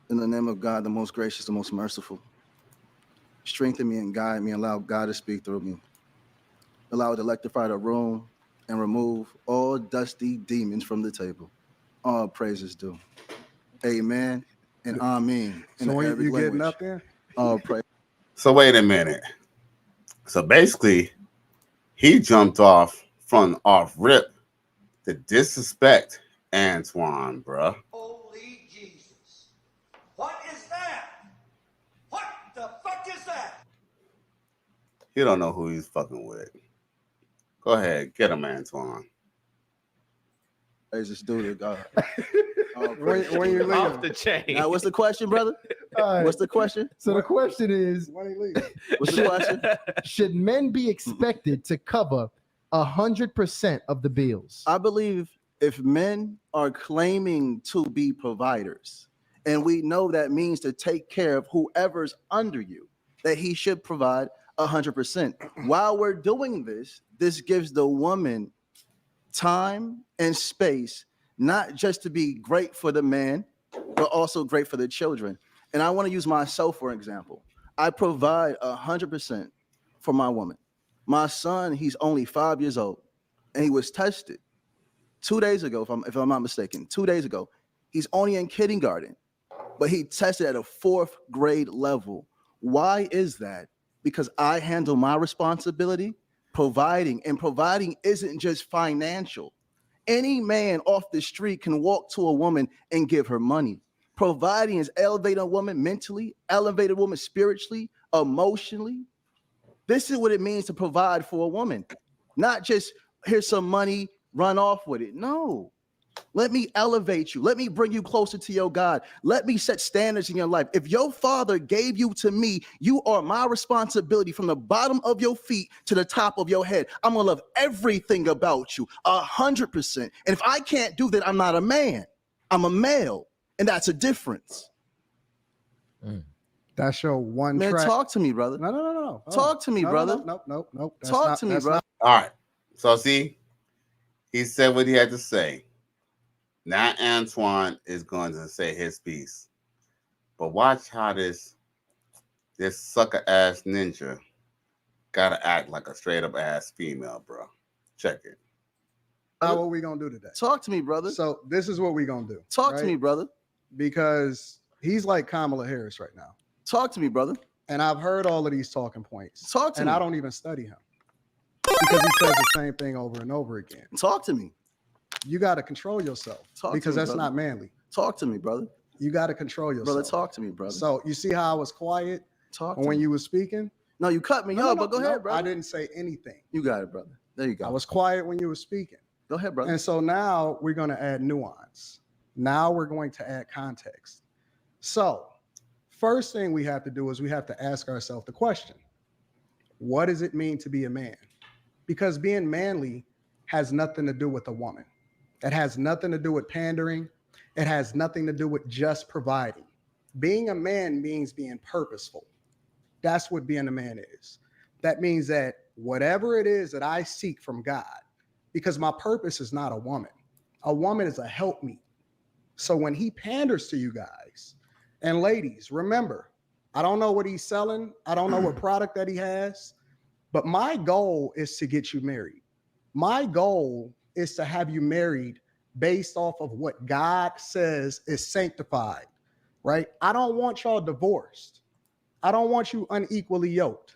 In the name of God, the most gracious, the most merciful, strengthen me and guide me. Allow God to speak through me. Allow it to electrify the room and remove all dusty demons from the table. All praises due. Amen and amen. So when you getting up there? All praise. So wait a minute. So basically, he jumped off rip to disrespect Antoine, bruh. Holy Jesus. What is that? What the fuck is that? You don't know who he's fucking with. Go ahead, get him, Antoine. Praise is due to God. When you leave off the chain. Now, what's the question, brother? Right. What's the question? So the question is, What's the question? should men be expected to cover 100% of the bills? I believe if men are claiming to be providers, and we know that means to take care of whoever's under you, that he should provide 100%. While we're doing this, this gives the woman time and space, not just to be great for the man, but also great for the children. And I want to use myself for example. I provide 100% for my woman. My son, he's only 5 years old, and he was tested 2 days ago, if I'm not mistaken. 2 days ago, he's only in kindergarten, but he tested at a 4th grade level. Why is that? Because I handle my responsibility, providing, and providing isn't just financial. Any man off the street can walk to a woman and give her money. Providing is elevating a woman mentally, elevating a woman spiritually, emotionally. This is what it means to provide for a woman. Not just here's some money, run off with it. No. Let me elevate you. Let me bring you closer to your God. Let me set standards in your life. If your father gave you to me, you are my responsibility from the bottom of your feet to the top of your head. I'm going to love everything about you 100%. And if I can't do that, I'm not a man. I'm a male. And that's a difference. That's your one Man, track. talk to me, brother. No. Talk to me, brother. Nope. Talk to me, brother. All right. So see, he said what he had to say. Now Antoine is going to say his piece. But watch how this sucker ass ninja gotta act like a straight up ass female, bro. Check it. Now what we gonna do today? Talk to me, brother. So this is what we gonna do. Talk to me, brother. Because he's like Kamala Harris right now. Talk to me, brother. And I've heard all of these talking points. Talk to me. And I don't even study him. Because he says the same thing over and over again. Talk to me. You got to control yourself. Because that's not manly. Talk to me, brother. You got to control yourself. Brother, talk to me, brother. So you see how I was quiet when you were speaking? No, you cut me up, but go ahead, brother. I didn't say anything. You got it, brother. There you go. I was quiet when you were speaking. Go ahead, brother. And so now we're going to add nuance. Now we're going to add context. So first thing we have to do is we have to ask ourselves the question, what does it mean to be a man? Because being manly has nothing to do with a woman. It has nothing to do with pandering. It has nothing to do with just providing. Being a man means being purposeful. That's what being a man is. That means that whatever it is that I seek from God, because my purpose is not a woman is a helpmeet. So when he panders to you guys, and ladies, remember, I don't know what he's selling. I don't know what product that he has, but my goal is to get you married. My goal is to have you married based off of what God says is sanctified, right? I don't want y'all divorced. I don't want you unequally yoked.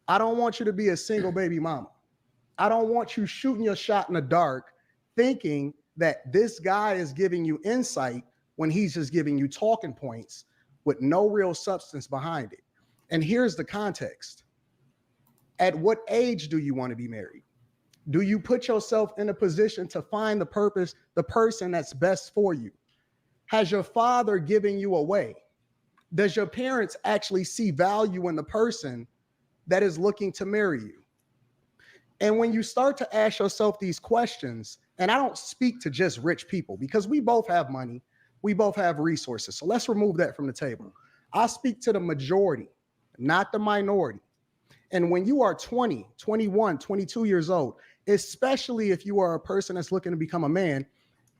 I don't want you to be a single baby mama. I don't want you shooting your shot in the dark thinking that this guy is giving you insight when he's just giving you talking points with no real substance behind it. And here's the context. At what age do you want to be married? Do you put yourself in a position to find the person that's best for you? Has your father given you away? Does your parents actually see value in the person that is looking to marry you? And when you start to ask yourself these questions, and I don't speak to just rich people because we both have money, we both have resources. So let's remove that from the table. I speak to the majority, not the minority. And when you are 20, 21, 22 years old, especially if you are a person that's looking to become a man,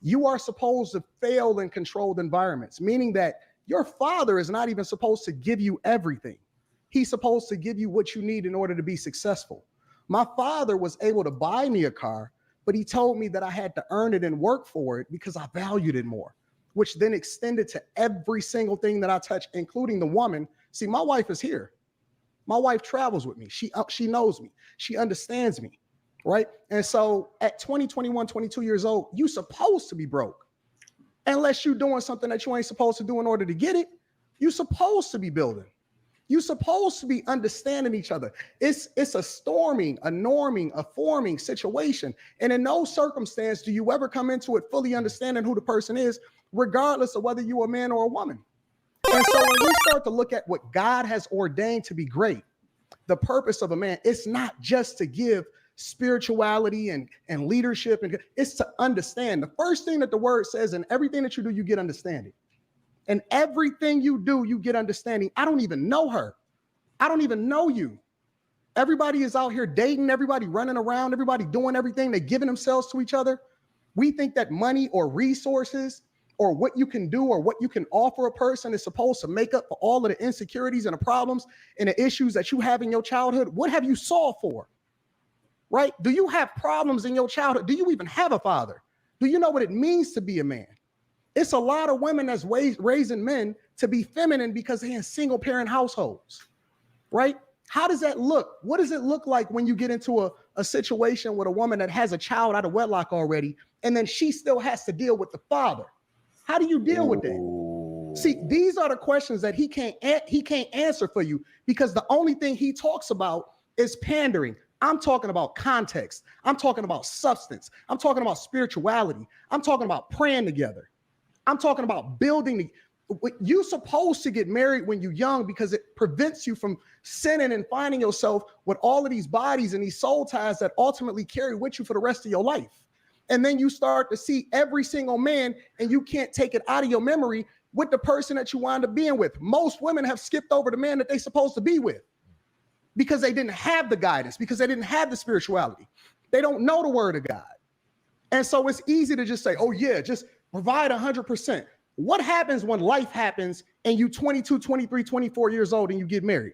you are supposed to fail in controlled environments, meaning that your father is not even supposed to give you everything. He's supposed to give you what you need in order to be successful. My father was able to buy me a car, but he told me that I had to earn it and work for it because I valued it more, which then extended to every single thing that I touch, including the woman. See, my wife is here. My wife travels with me. She knows me. She understands me, right? And so at 20, 21, 22 years old, you supposed to be broke. Unless you're doing something that you ain't supposed to do in order to get it, you're supposed to be building. You're supposed to be understanding each other. It's a storming, a norming, a forming situation. And in no circumstance do you ever come into it fully understanding who the person is, regardless of whether you're a man or a woman. And so when we start to look at what God has ordained to be great, the purpose of a man, it's not just to give spirituality and leadership, and it's to understand. The first thing that the word says, in everything that you do, you get understanding. And everything you do, you get understanding. I don't even know her. I don't even know you. Everybody is out here dating, everybody running around, everybody doing everything. They're giving themselves to each other. We think that money or resources or what you can do or what you can offer a person is supposed to make up for all of the insecurities and the problems and the issues that you have in your childhood. What have you solved for? Right? Do you have problems in your childhood? Do you even have a father? Do you know what it means to be a man? It's a lot of women that's raising men to be feminine because they're in single parent households, right? How does that look? What does it look like when you get into a situation with a woman that has a child out of wedlock already, and then she still has to deal with the father? How do you deal with that? See, these are the questions that he can't answer for you, because the only thing he talks about is pandering. I'm talking about context. I'm talking about substance. I'm talking about spirituality. I'm talking about praying together. I'm talking about building. You're supposed to get married when you're young because it prevents you from sinning and finding yourself with all of these bodies and these soul ties that ultimately carry with you for the rest of your life. And then you start to see every single man, and you can't take it out of your memory with the person that you wind up being with. Most women have skipped over the man that they're supposed to be with because they didn't have the guidance, because they didn't have the spirituality. They don't know the word of God. And so it's easy to just say, oh yeah, just provide 100%. What happens when life happens and you 22, 23, 24 years old and you get married?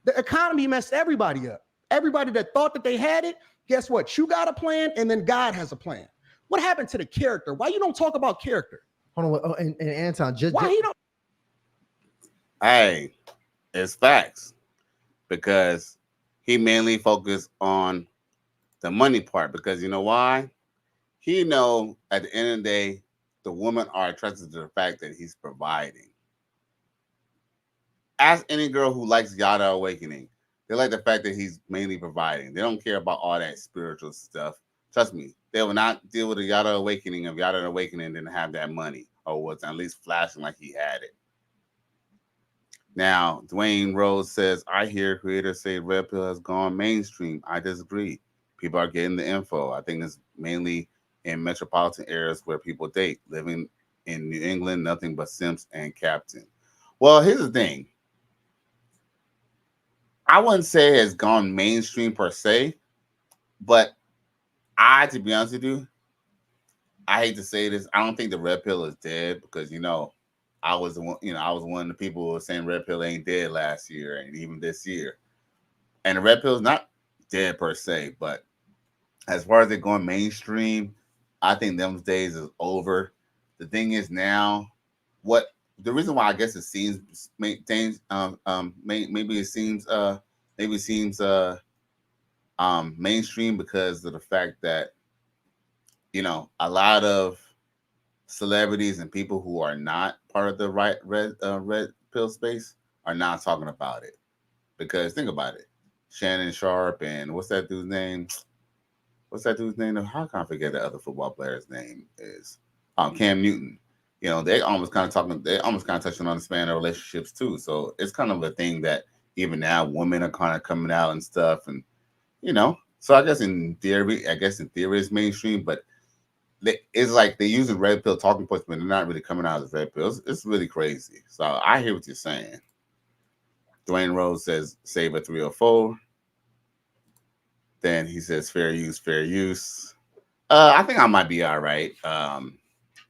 The economy messed everybody up. Everybody that thought that they had it, guess what? You got a plan and then God has a plan. What happened to the character? Why you don't talk about character? Hold on, oh, and Anton, why he don't? Hey, it's facts, because he mainly focused on the money part. Because you know why? He know at the end of the day, the women are attracted to the fact that he's providing. Ask any girl who likes Yada Awakening. They like the fact that he's mainly providing. They don't care about all that spiritual stuff. Trust me, they will not deal with the Yada Awakening if Yada Awakening didn't have that money or was at least flashing like he had it. Now, Dwayne Rose says, I hear creators say Red Pill has gone mainstream. I disagree. People are getting the info. I think it's mainly in metropolitan areas where people date. Living in New England, nothing but simps and captain. Well, here's the thing. I wouldn't say it's gone mainstream per se, but to be honest with you, I hate to say this, I don't think the Red Pill is dead, because I was one of the people who were saying Red Pill ain't dead last year and even this year. And the Red Pill is not dead per se, but as far as it going mainstream, I think them days is over. The thing is now, the reason why I guess it seems maybe it seems mainstream, because of the fact that a lot of celebrities and people who are not part of the red pill space are not talking about it. Because think about it, Shannon Sharp and what's that dude's name? How can I forget the other football player's name is? Cam Newton. They almost kind of touching on the span of relationships too. So it's kind of a thing that even now women are kind of coming out and stuff, and so I guess in theory it's mainstream, but it's like they're using red pill talking points, but they're not really coming out as red pills. It's really crazy. So I hear what you're saying. Dwayne Rose says Saber 304. Then he says fair use. I think I might be all right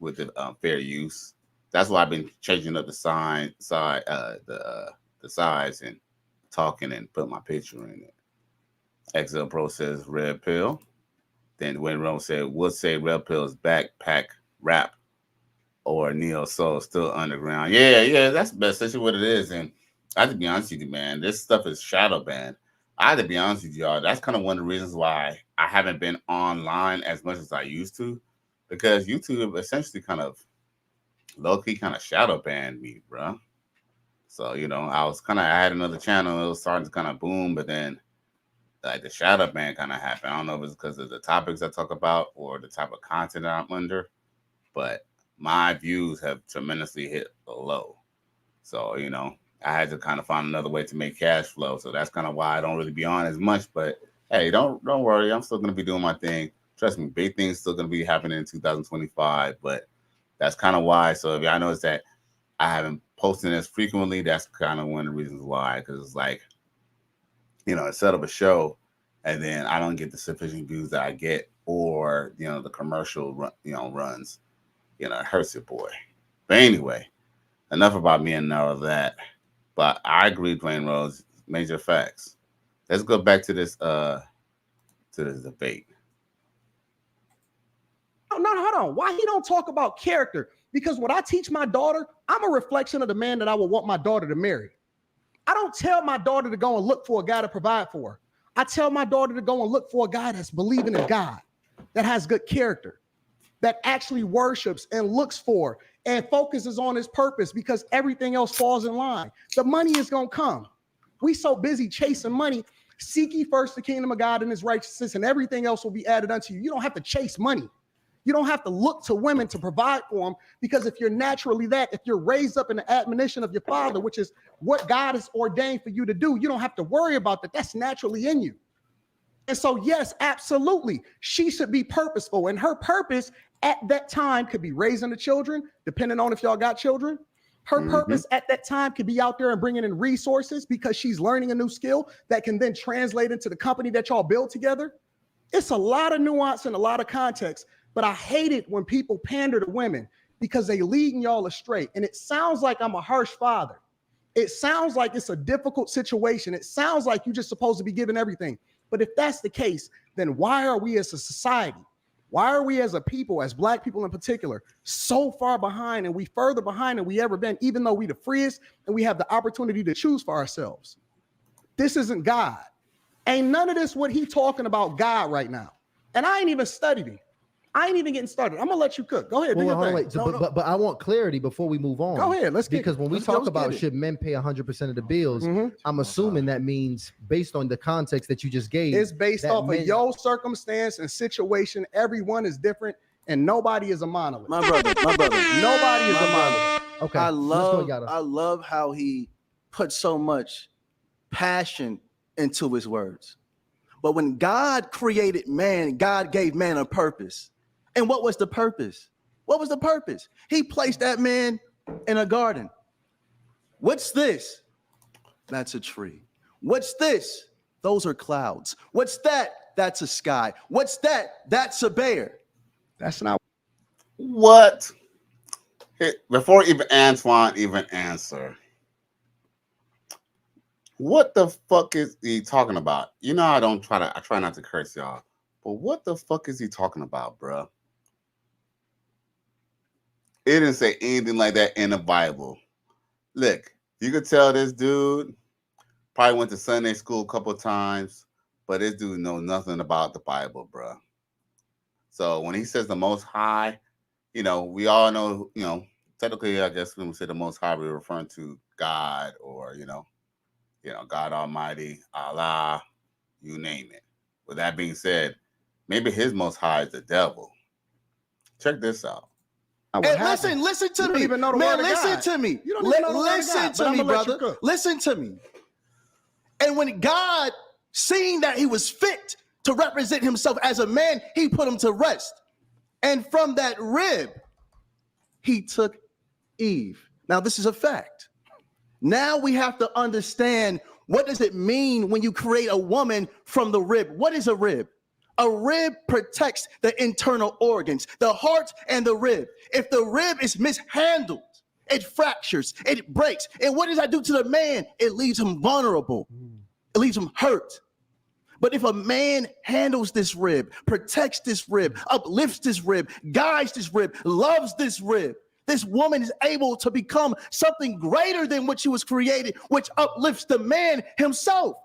with the fair use. That's why I've been changing up the size and talking and put my picture in it. XL Pro says red pill. Then Dwayne Rose said, would say red pill is backpack rap or neo soul, still underground. Yeah, that's essentially what it is. And I have to be honest with you, man, this stuff is shadow banned. I have to be honest with y'all. That's kind of one of the reasons why I haven't been online as much as I used to, because YouTube essentially kind of low-key kind of shadow banned me, bro. So, I had another channel. It was starting to kind of boom, but then like the shadow ban kind of happened. I don't know if it's because of the topics I talk about or the type of content that I'm under, but my views have tremendously hit low. So, I had to kind of find another way to make cash flow. So that's kind of why I don't really be on as much. But hey, don't worry. I'm still going to be doing my thing. Trust me, big things still going to be happening in 2025. But that's kind of why. So if y'all notice that I haven't posted as frequently, that's kind of one of the reasons why. Because it's like, I set up a show and then I don't get the sufficient views that I get, or, the commercial runs, it hurts your boy. But anyway, enough about me and all of that. But I agree, Dwayne Rose, major facts. Let's go back to this debate. No, hold on. Why he don't talk about character? Because what I teach my daughter, I'm a reflection of the man that I would want my daughter to marry. I don't tell my daughter to go and look for a guy to provide for her. I tell my daughter to go and look for a guy that's believing in God, that has good character, that actually worships and looks for and focuses on his purpose, because everything else falls in line. The money is going to come. We so busy chasing money. Seek ye first the kingdom of God and his righteousness, and everything else will be added unto you. You don't have to chase money. You don't have to look to women to provide for them, because if you're naturally that, if you're raised up in the admonition of your father, which is what God has ordained for you to do, you don't have to worry about that. That's naturally in you. And so, yes, absolutely, she should be purposeful, and her purpose at that time could be raising the children, depending on if y'all got children. Her purpose at that time could be out there and bringing in resources because she's learning a new skill that can then translate into the company that y'all build together. It's a lot of nuance and a lot of context, but I hate it when people pander to women because they leading y'all astray. And it sounds like I'm a harsh father. It sounds like it's a difficult situation. It sounds like you're just supposed to be giving everything. But if that's the case, then why are we as a society, why are we as a people, as Black people in particular, so far behind, and we further behind than we ever been, even though we the freest and we have the opportunity to choose for ourselves? This isn't God. Ain't none of this what he talking about God right now. And I ain't even studied him. I ain't even getting started. I'm gonna let you cook. Go ahead. Well, hold on, wait. But I want clarity before we move on. Go ahead. Let's get because when we talk about should men pay 100% of the bills, I'm assuming that means based on the context that you just gave. It's based off of your circumstance and situation. Everyone is different, and nobody is a monolith. My brother. Nobody is a monolith. Okay. I love how he put so much passion into his words. But when God created man, God gave man a purpose. And what was the purpose? What was the purpose? He placed that man in a garden. What's this? That's a tree. What's this? Those are clouds. What's that? That's a sky. What's that? That's a bear. That's not what. Hey, before even Antoine even answer, what the fuck is he talking about? You know, I try not to curse y'all, but what the fuck is he talking about, bruh? It didn't say anything like that in the Bible. Look, you could tell this dude probably went to Sunday school a couple of times, but this dude knows nothing about the Bible, bruh. So when he says the Most High, you know, we all know, you know, technically, I guess when we say the Most High, we're referring to God or, you know, God Almighty, Allah, you name it. With that being said, maybe his Most High is the devil. Check this out. Hey, listen to me, man. Listen to me. You don't even know the word of God, listen to me, brother. Listen to me. And when God, seeing that he was fit to represent himself as a man, he put him to rest. And from that rib, he took Eve. Now, this is a fact. Now we have to understand, what does it mean when you create a woman from the rib? What is a rib? A rib protects the internal organs, the heart and the rib. If the rib is mishandled, it fractures, it breaks. And what does that do to the man? It leaves him vulnerable. It leaves him hurt. But if a man handles this rib, protects this rib, uplifts this rib, guides this rib, loves this rib, this woman is able to become something greater than what she was created, which uplifts the man himself.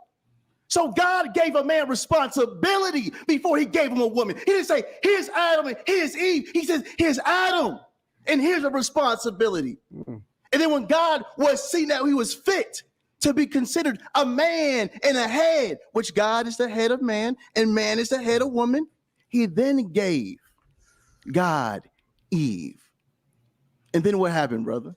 So God gave a man responsibility before he gave him a woman. He didn't say, here's Adam and here's Eve. He says, here's Adam and here's a responsibility. And then when God was seen that he was fit to be considered a man and a head, which God is the head of man and man is the head of woman, he then gave God Eve. And then what happened, brother?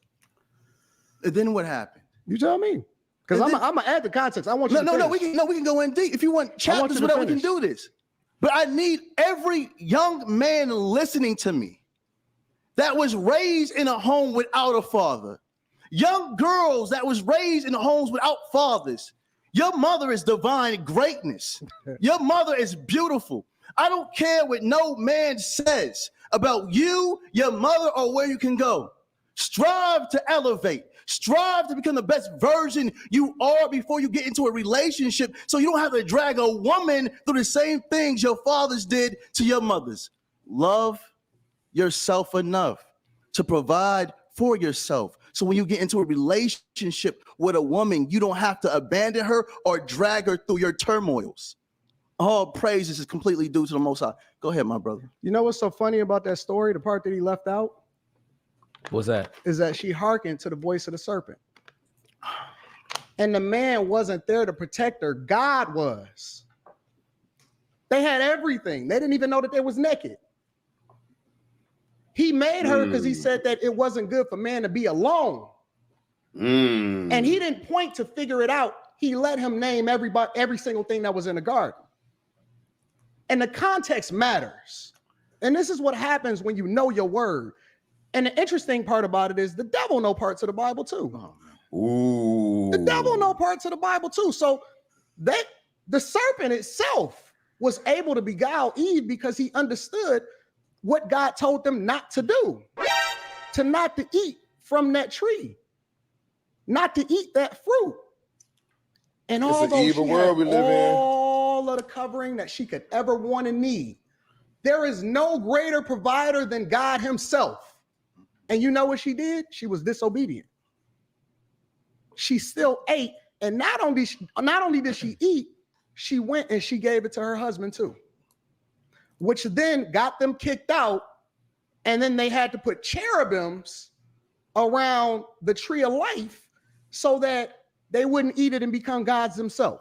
And then what happened? You tell me. Because I'm gonna add the context. I want you to we can go in deep. If you want chapters, whatever, we can do this. But I need every young man listening to me that was raised in a home without a father. Young girls that was raised in homes without fathers. Your mother is divine greatness. Your mother is beautiful. I don't care what no man says about you, your mother, or where you can go. Strive to elevate. Strive to become the best version you are before you get into a relationship, so you don't have to drag a woman through the same things your fathers did to your mothers. Love yourself enough to provide for yourself. So when you get into a relationship with a woman, you don't have to abandon her or drag her through your turmoils. All praises is completely due to the Most High. Go ahead, my brother. You know what's so funny about that story? The part that he left out? What's that? Is that she hearkened to the voice of the serpent. And the man wasn't there to protect her. God was. They had everything. They didn't even know that they was naked. He made her because he said that it wasn't good for man to be alone. And he didn't point to figure it out. He let him name every single thing that was in the garden. And the context matters. And this is what happens when you know your word. And the interesting part about it is the devil know parts of the Bible too. Ooh. The devil know parts of the Bible too. So the serpent itself was able to beguile Eve because he understood what God told them not to do, to not to eat from that tree, not to eat that fruit. And It's an although evil she world had we live in. all of the covering that she could ever want and need, there is no greater provider than God himself. And you know what she did? She was disobedient. She still ate. And not only did she eat, she went and she gave it to her husband too, which then got them kicked out. And then they had to put cherubims around the tree of life so that they wouldn't eat it and become gods themselves.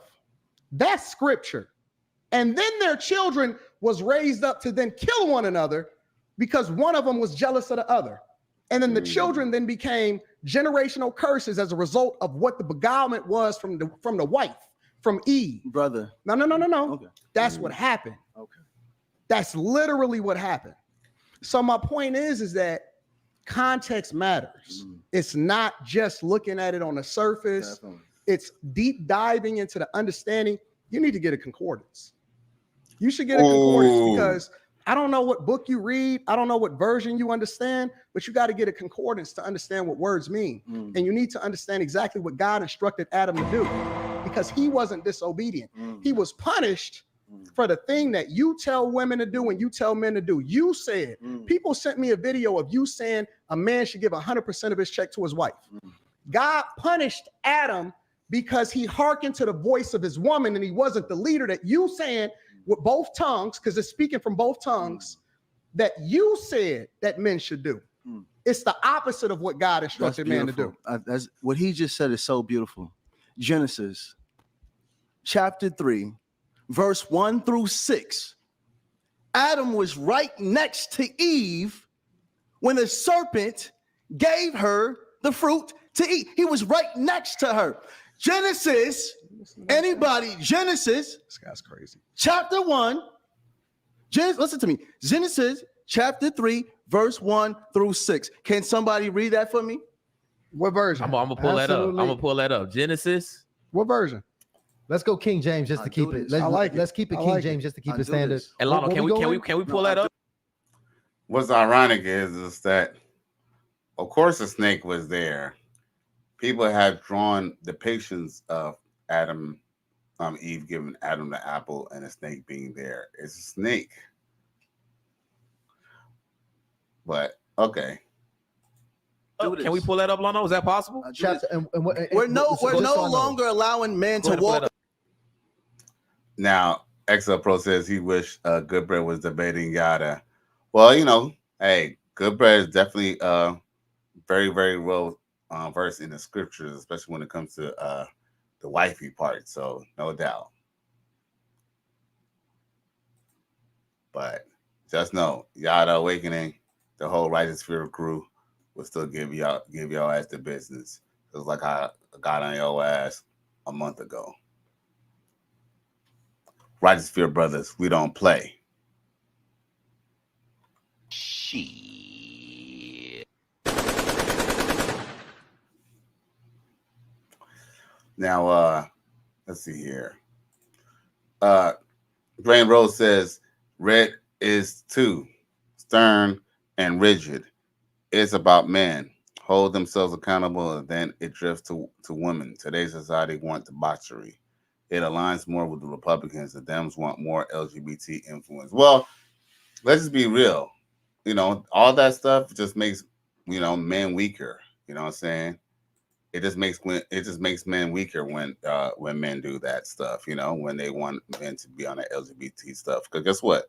That's scripture. And then their children was raised up to then kill one another because one of them was jealous of the other. And then the children then became generational curses as a result of what the beguilement was from the wife, from Eve. Brother. No. Okay. That's what happened. Okay. That's literally what happened. So my point is that context matters. It's not just looking at it on the surface. Definitely. It's deep diving into the understanding. You need to get a concordance. You should get a concordance because I don't know what book you read. I don't know what version you understand, but you got to get a concordance to understand what words mean. And you need to understand exactly what God instructed Adam to do because he wasn't disobedient. He was punished for the thing that you tell women to do and you tell men to do. You said, people sent me a video of you saying a man should give 100% of his check to his wife. God punished Adam because he hearkened to the voice of his woman and he wasn't the leader that you saying with both tongues, because it's speaking from both tongues, that you said that men should do. It's the opposite of what God instructed man to do. That's what he just said is so beautiful. Genesis chapter 3, verse 1 through 6. Adam was right next to Eve when the serpent gave her the fruit to eat. He was right next to her. Genesis, anybody, Genesis. This guy's crazy. Chapter 1. Listen to me. Genesis chapter 3, verse 1 through 6. Can somebody read that for me? What version? I'm gonna pull that up. I'm gonna pull that up. Genesis. What version? Let's go King James just to keep it. Let's keep it King James just to keep it standard. And Lano, can we pull that up? What's ironic is that, of course, the snake was there. People have drawn depictions of Eve giving Adam the apple and a snake being there. It's a snake. But okay. Can we pull that up, Lano? Is that possible? We're no longer allowing men to walk. Now, XL Pro says he wished Goodbread was debating Yada. Well, hey, Goodbread is definitely very, very well versed in the scriptures, especially when it comes to the wifey part. So no doubt. But just know, Yada Awakening, the whole Righteous Spirit crew will still give y'all ass the business. It was like I got on your ass a month ago. Righteous Fear brothers, we don't play. Shit. Now, let's see here. Dwayne Rose says, red is too stern and rigid. It's about men. Hold themselves accountable, and then it drifts to women. Today's society wants debauchery. It aligns more with the Republicans. The Dems want more LGBT influence. Well, let's just be real. All that stuff just makes, men weaker. You know what I'm saying? It just makes men weaker when men do that stuff, when they want men to be on the LGBT stuff. Because guess what?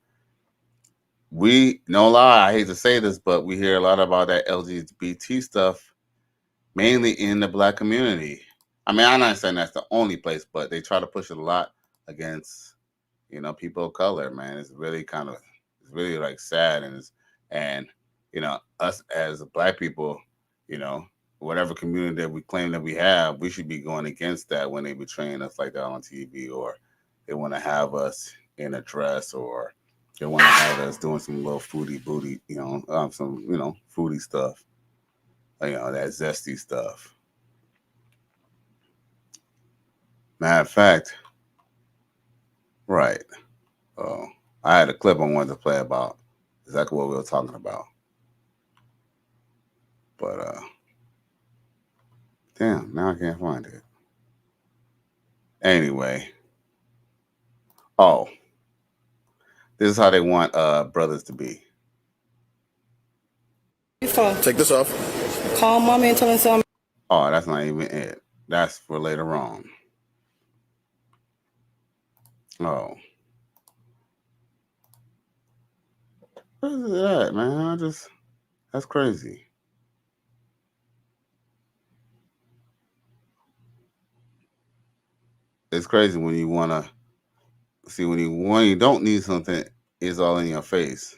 No lie, I hate to say this, but we hear a lot about that LGBT stuff, mainly in the Black community. I mean, I'm not saying that's the only place, but they try to push it a lot against, people of color, man. It's really like sad. And us as Black people, whatever community that we claim that we have, we should be going against that when they betraying us like that on TV, or they want to have us in a dress or They want to have us doing some little foodie booty, some foodie stuff, that zesty stuff. Matter of fact, right. I had a clip I wanted to play about exactly what we were talking about. But damn, now I can't find it. Anyway. Oh. This is how they want brothers to be. Take this off. Call mommy and tell her something. Oh, that's not even it. That's for later on. Oh. What is that, man? That's crazy. It's crazy when you want to see when you don't need something, it's all in your face.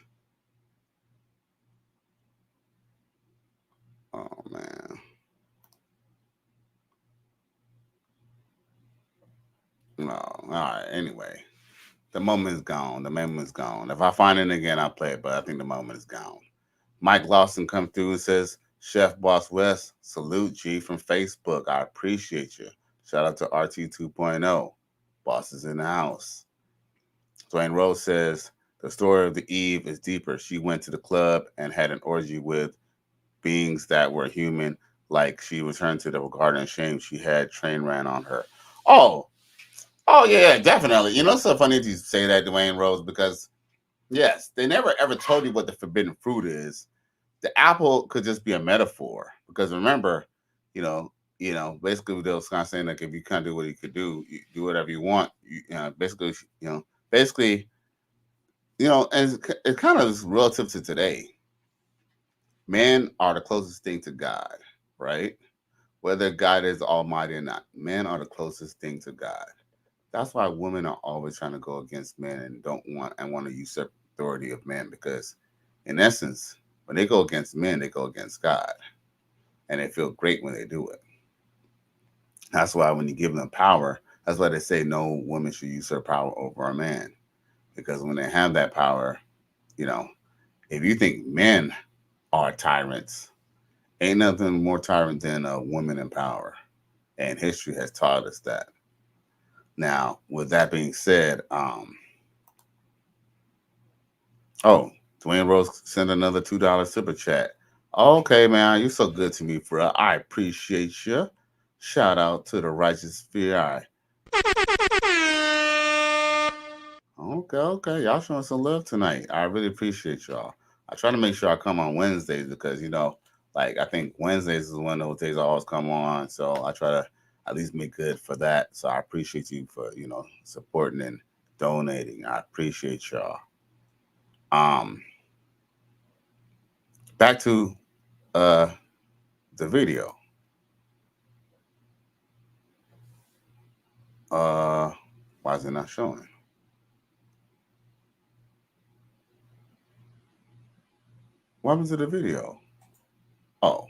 Oh man. No. All right. Anyway, the moment is gone. The moment is gone. If I find it again, I'll play it. But I think the moment is gone. Mike Lawson comes through and says, "Chef Boss West, salute G from Facebook. I appreciate you. Shout out to RT 2.0. Boss is in the house." Dwayne Rose says, "The story of the Eve is deeper. She went to the club and had an orgy with beings that were human, like she returned to the garden of shame she had train ran on her." Oh yeah, definitely. It's so funny you say that, Dwayne Rose, because yes, they never ever told you what the forbidden fruit is. The apple could just be a metaphor, because remember, basically they was kind of saying like if you can't do what you could do, you do whatever you want. Basically, and it kind of is relative to today. Men are the closest thing to God, right? Whether God is almighty or not, men are the closest thing to God. That's why women are always trying to go against men and want to usurp authority of men, because in essence, when they go against men, they go against God. And they feel great when they do it. That's why when you give them power, that's why they say no woman should usurp power over a man. Because when they have that power, if you think men are tyrants, ain't nothing more tyrant than a woman in power. And history has taught us that. Now, with that being said, Dwayne Rose sent another $2 super chat. Okay, man, you're so good to me, bro. I appreciate you. Shout out to the righteous fear. Okay. Y'all showing some love tonight. I really appreciate y'all. I try to make sure I come on Wednesdays because, I think Wednesdays is one of those days I always come on. So I try to at least make good for that. So I appreciate you for, supporting and donating. I appreciate y'all. Back to the video. Why is it not showing? What happens to the video? Oh.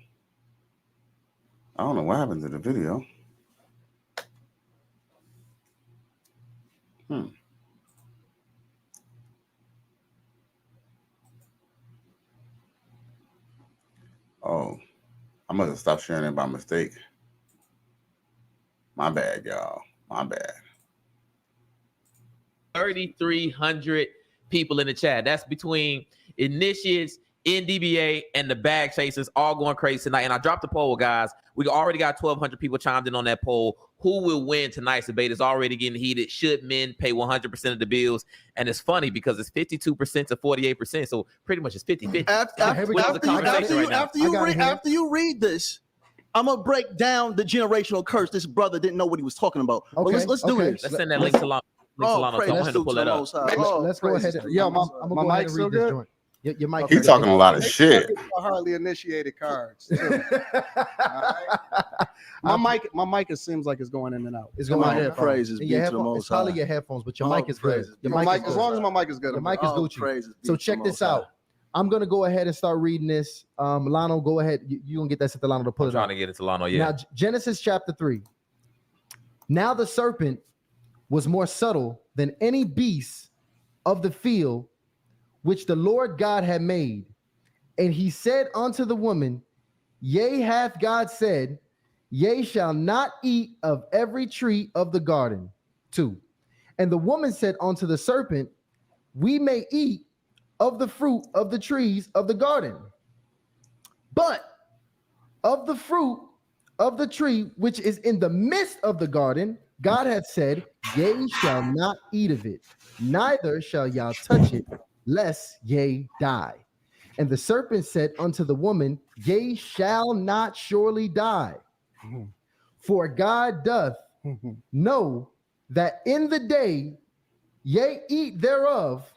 I don't know what happened to the video. Oh, I must have stopped sharing it by mistake. My bad, y'all. My bad. 3,300 people in the chat. That's between initiates, NDBA, and the bag chasers all going crazy tonight. And I dropped the poll, guys. We already got 1,200 people chimed in on that poll. Who will win tonight's debate is already getting heated. Should men pay 100% of the bills? And it's funny because it's 52% to 48%. So pretty much it's 50-50. After you read this, I'm gonna break down the generational curse. This brother didn't know what he was talking about. Okay, Let's do this. Let's send that link to Lano. To pull that up. Let's go ahead. Yo, I'm gonna go ahead and read this joint. Your mic. He's talking a lot of shit. Hardly initiated cards. My mic, it seems like it's going in and out. It's going in. Praises be to the Most High. It's probably your headphones, but your mic is good. Your mic, as long as my mic is good. Your mic is Gucci. So check this out. I'm gonna go ahead and start reading this. Lano, go ahead. You gonna get that to Lano to pull it out. Trying to get it to Lano, yeah. Now, Genesis chapter 3. Now the serpent was more subtle than any beast of the field which the Lord God had made. And he said unto the woman, Yea, hath God said, Ye shall not eat of every tree of the garden. 2. And the woman said unto the serpent, We may eat of the fruit of the trees of the garden, but of the fruit of the tree which is in the midst of the garden, God hath said, Ye shall not eat of it, neither shall y'all touch it, lest ye die. And the serpent said unto the woman, Ye shall not surely die, for God doth know that in the day ye eat thereof,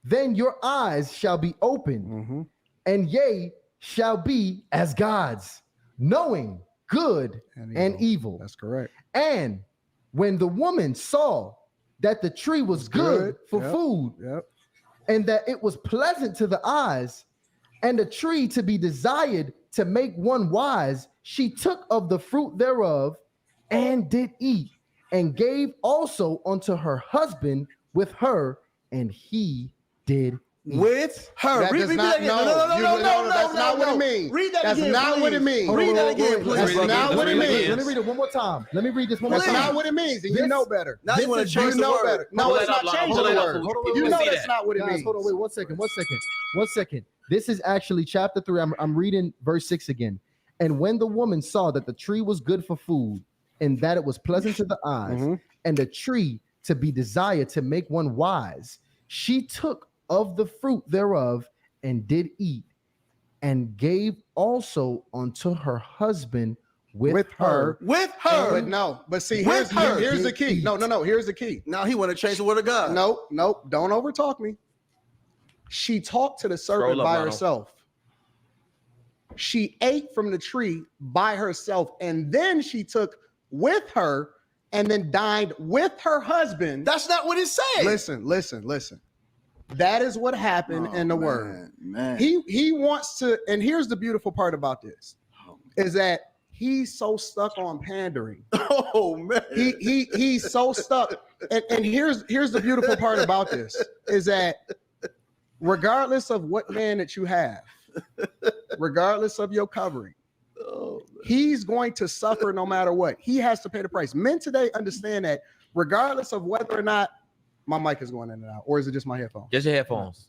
then your eyes shall be opened, and ye shall be as gods, knowing good and evil. That's correct. And when the woman saw that the tree was good for food, and that it was pleasant to the eyes, and a tree to be desired to make one wise, she took of the fruit thereof and did eat, and gave also unto her husband with her, and he did eat. With her. That does not, no, that's not what it means. Read that That's again, not what it please. means. Read that again, please. That's not what it means. Let me read it one more time. Let me read this one more That's time. not what it means, and you know better. Now you want to change the word. better. No, it's not changing the word. You know that's not what it means. Hold on, wait, 1 second. This is actually chapter 3. I'm reading verse 6 again. And when the woman saw that the tree was good for food, and that it was pleasant to the eyes, and the tree to be desired to make one wise, she took of the fruit thereof and did eat, and gave also unto her husband with her. But see, here's the key. No, here's the key. Now he want to change the word of God. Nope, don't overtalk me. She talked to the serpent by herself. She ate from the tree by herself, and then she took with her and then dined with her husband. That's not what it said. Listen. That is what happened in the word. Man. He wants to, and here's the beautiful part about this, is that he's so stuck on pandering. Oh man. He's so stuck. And here's the beautiful part about this, is that regardless of what man that you have, regardless of your covering, he's going to suffer no matter what. He has to pay the price. Men today understand that regardless of whether or not my mic is going in and out, or is it just my headphones? Just your headphones.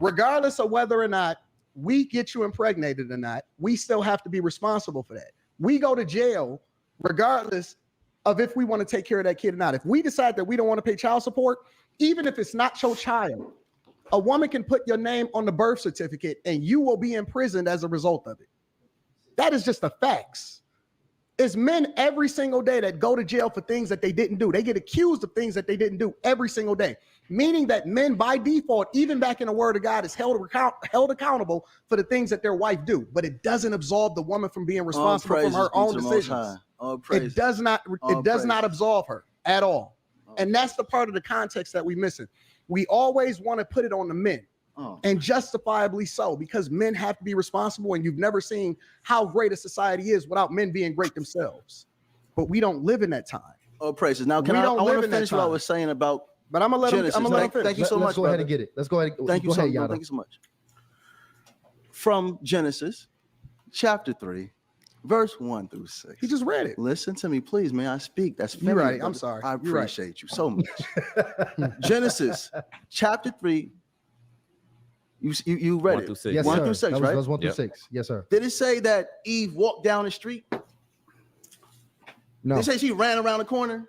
Regardless of whether or not we get you impregnated or not, we still have to be responsible for that. We go to jail regardless of if we want to take care of that kid or not. If we decide that we don't want to pay child support, even if it's not your child, a woman can put your name on the birth certificate and you will be imprisoned as a result of it. That is just the facts. It's men every single day that go to jail for things that they didn't do. They get accused of things that they didn't do every single day, meaning that men by default, even back in the word of God, is held accountable for the things that their wife do, but it doesn't absolve the woman from being responsible for her own decisions. It does not absolve her at all. And that's the part of the context that we're missing. We always want to put it on the men. And justifiably so, because men have to be responsible, and you've never seen how great a society is without men being great themselves. But we don't live in that time. Oh, praises. Now, I want to finish what I was saying about But I'm going to let him finish. Thank you so much, Let's go ahead and get it. Let's go ahead. Thank you so much. From Genesis, chapter 3, verse 1 through 6. He just read it. Listen to me, please, man. I speak. That's you're right. I'm sorry. I appreciate you so much. Genesis, chapter 3. You read 1 it. through 6. Yes, 1 sir. through 6, That right? was 1 through 6. Yes, sir. Did it say that Eve walked down the street? No. Did it say she ran around the corner?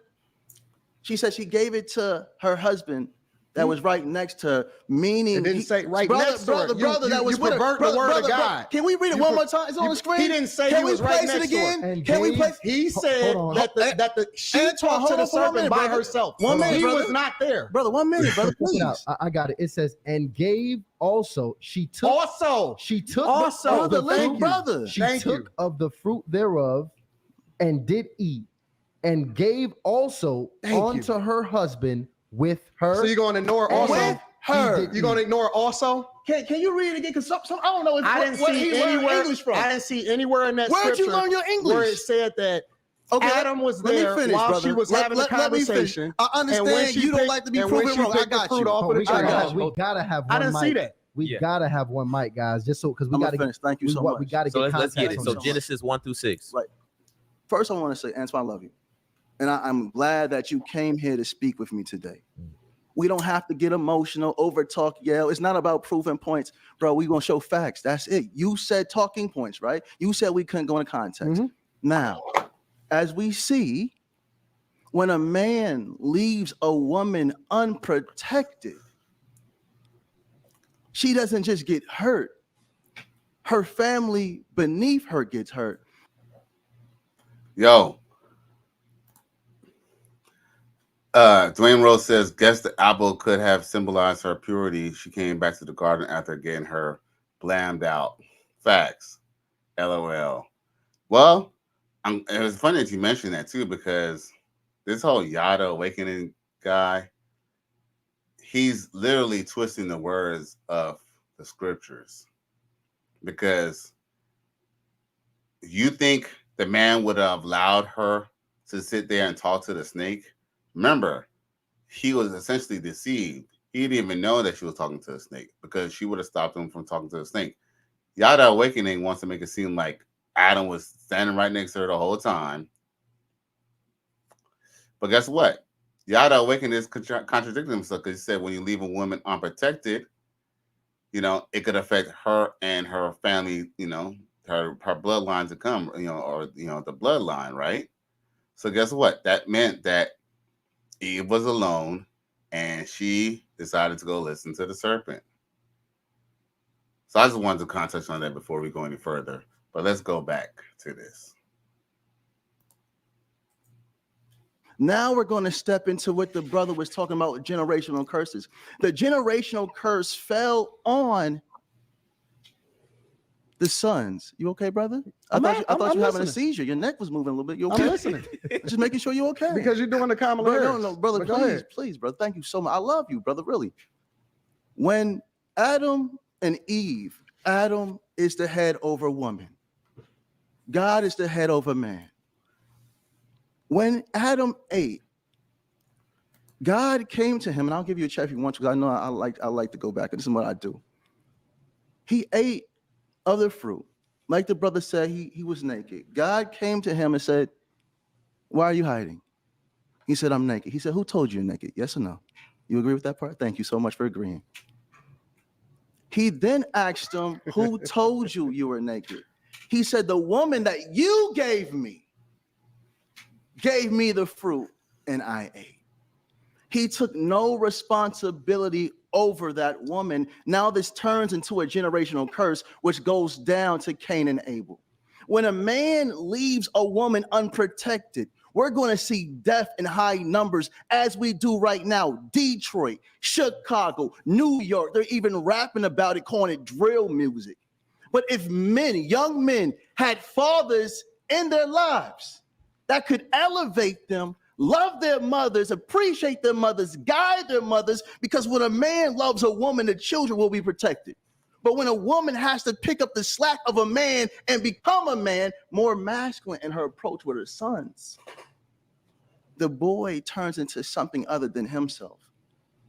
She said she gave it to her husband that was right next to her, meaning it didn't say right next to her. Brother, that was you pervert the word of God. Can we read it one more time? It's on the screen. He didn't say he was right next to her. Can we place? He said that she talked to the serpent by herself. One minute, he brother. was not there. Brother, 1 minute, brother. Please. I got it. It says, and gave also. She took brother. She took of the fruit thereof and did eat, and gave also unto her husband with her. So you're going to ignore also? With her. You're going to ignore also? Can you read it again? Because I don't know I didn't see anywhere. I didn't see anywhere in that Where'd scripture you learn your English? where it said that Okay, Adam was let me there finish, while brother. she was having the Let me finish. conversation. I understand you don't like to be proven wrong. I got you. We gotta have one I didn't mic. see that. We gotta have one mic, guys, just so because we I'm gotta finish. Thank you so much. We gotta So get let's get context it. on So this. Genesis 1-6. Right. First, I want to say, Antoine, I love you. And I'm glad that you came here to speak with me today. We don't have to get emotional, over talk, yell. It's not about proving points, bro. We're going to show facts. That's it. You said talking points, right? You said we couldn't go into context. Now, as we see, when a man leaves a woman unprotected, she doesn't just get hurt. Her family beneath her gets hurt. Yo. Dwayne Rose says, guess the apple could have symbolized her purity. She came back to the garden after getting her blammed out. Facts. LOL. Well, it was funny that you mentioned that too, because this whole Yada Awakening guy, he's literally twisting the words of the scriptures. Because you think the man would have allowed her to sit there and talk to the snake? Remember, he was essentially deceived. He didn't even know that she was talking to a snake because she would have stopped him from talking to the snake. Yada Awakening wants to make it seem like Adam was standing right next to her the whole time. But guess what? Yada Awakening is contradicting himself because he said when you leave a woman unprotected, it could affect her and her family, her bloodline to come, or the bloodline, right? So guess what? That meant that Eve was alone and she decided to go listen to the serpent. So I just wanted to touch on that before we go any further. But let's go back to this. Now we're going to step into what the brother was talking about, generational curses. The generational curse fell on the sons. You okay, brother? I thought you were having a seizure. Your neck was moving a little bit. You okay? I'm listening. Just making sure you're okay. Because you're doing the Kamala Harris. No, brother, please, brother. Thank you so much. I love you, brother, really. When Adam and Eve, Adam is the head over woman. God is the head over man. When Adam ate, God came to him, and I'll give you a check if you want to, because I know I like to go back, and this is what I do. He ate of the fruit. Like the brother said, he was naked. God came to him and said, why are you hiding? He said, I'm naked. He said, who told you you're naked? Yes or no? You agree with that part? Thank you so much for agreeing. He then asked him, who told you you were naked? He said, the woman that you gave me the fruit, and I ate. He took no responsibility over that woman. Now this turns into a generational curse, which goes down to Cain and Abel. When a man leaves a woman unprotected, we're going to see death in high numbers as we do right now. Detroit, Chicago, New York, they're even rapping about it, calling it drill music. But if young men had fathers in their lives that could elevate them, love their mothers, appreciate their mothers, guide their mothers, because when a man loves a woman, the children will be protected. But when a woman has to pick up the slack of a man and become a man, more masculine in her approach with her sons, the boy turns into something other than himself.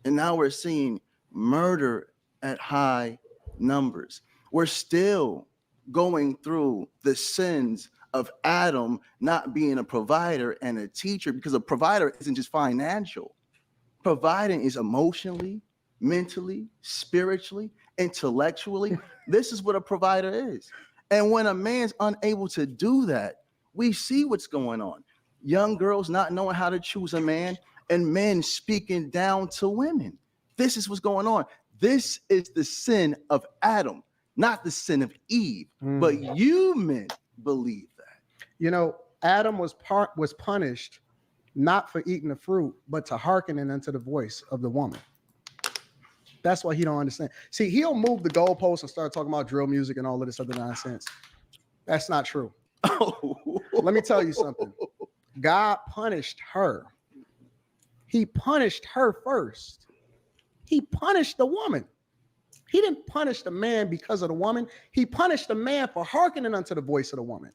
And now we're seeing murder at high numbers. We're still going through the sins of Adam not being a provider and a teacher, because a provider isn't just financial. Providing is emotionally, mentally, spiritually, intellectually. This is what a provider is. And when a man's unable to do that, we see what's going on. Young girls not knowing how to choose a man, and men speaking down to women. This is what's going on. This is the sin of Adam, not the sin of Eve. But you men believe that. Adam was punished not for eating the fruit, but to hearkening unto the voice of the woman. That's why he don't understand. See, he'll move the goalposts and start talking about drill music and all of this other nonsense. That's not true. Let me tell you something. God punished her. He punished her first. He punished the woman. He didn't punish the man because of the woman. He punished the man for hearkening unto the voice of the woman.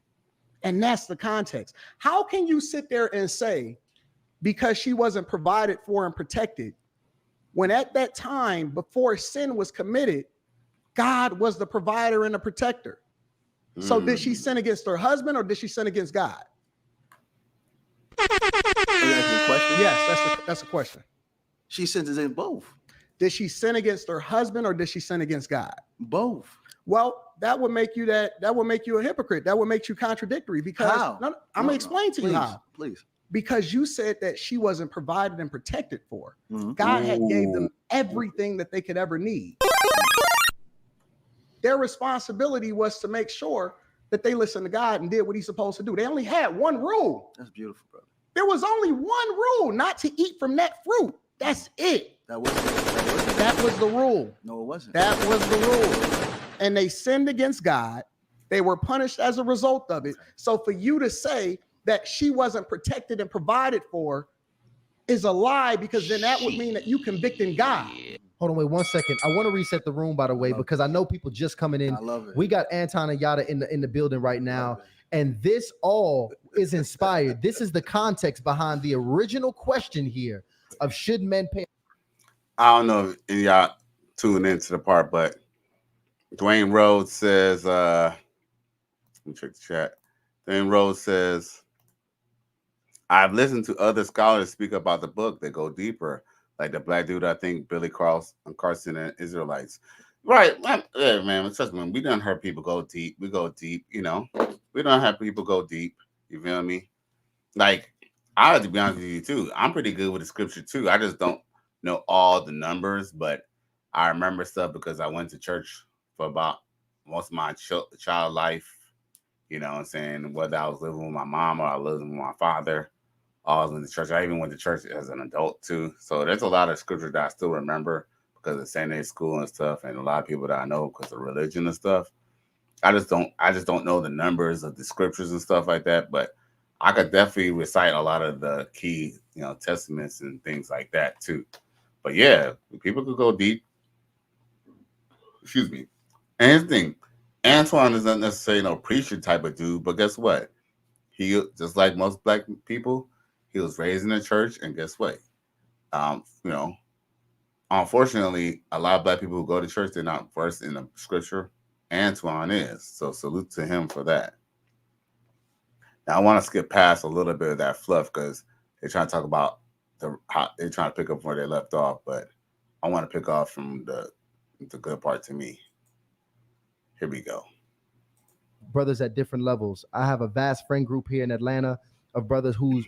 And that's the context. How can you sit there and say, because she wasn't provided for and protected, when at that time, before sin was committed, God was the provider and the protector? So did she sin against her husband or did she sin against God? Yes, that's a question. She sins in both. Did she sin against her husband or did she sin against God? Both. Well, that would make you a hypocrite. That would make you contradictory because I'm gonna explain to you how. Please. Because you said that she wasn't provided and protected for. God had gave them everything that they could ever need. Their responsibility was to make sure that they listened to God and did what he's supposed to do. They only had one rule. That's beautiful, brother. There was only one rule, not to eat from that fruit. That's it. That was the rule. No, it wasn't. That was the rule. And they sinned against God. They were punished as a result of it. So for you to say that she wasn't protected and provided for is a lie, because then that would mean that you convicting God. Hold on, wait 1 second. I want to reset the room, by the way, because I know people just coming in. I love it. We got Anton and Yada in the building right now, and this all is inspired. This is the context behind the original question here of should men pay. I don't know if y'all tuned into the part, but Dwayne Rhodes says, let me check the chat. Dwayne Rhodes says, I've listened to other scholars speak about the book that go deeper, like the black dude, I think, Billy Carson and Israelites. Right. Yeah, man. Trust me, we done heard people go deep. We go deep, you know. We don't have people go deep. You feel me? Like, I have to be honest with you, too. I'm pretty good with the scripture, too. I just don't know all the numbers, but I remember stuff because I went to church for about most of my child life. You know what I'm saying? Whether I was living with my mom or I was living with my father, I was in the church. I even went to church as an adult too. So there's a lot of scripture that I still remember because of Sunday school and stuff, and a lot of people that I know because of religion and stuff. I just don't know the numbers of the scriptures and stuff like that, but I could definitely recite a lot of the key, you know, testaments and things like that too. But yeah, people could go deep. Excuse me. And here's the thing, Antoine is not necessarily no preacher type of dude, but guess what? He, just like most black people, he was raised in the church, and guess what? You know, unfortunately, a lot of black people who go to church, they're not versed in the scripture. Antoine is, so salute to him for that. Now, I want to skip past a little bit of that fluff because they're trying to talk about they're trying to pick up where they left off, but I want to pick off from the good part to me. Here we go. Brothers at different levels. I have a vast friend group here in Atlanta of brothers who's,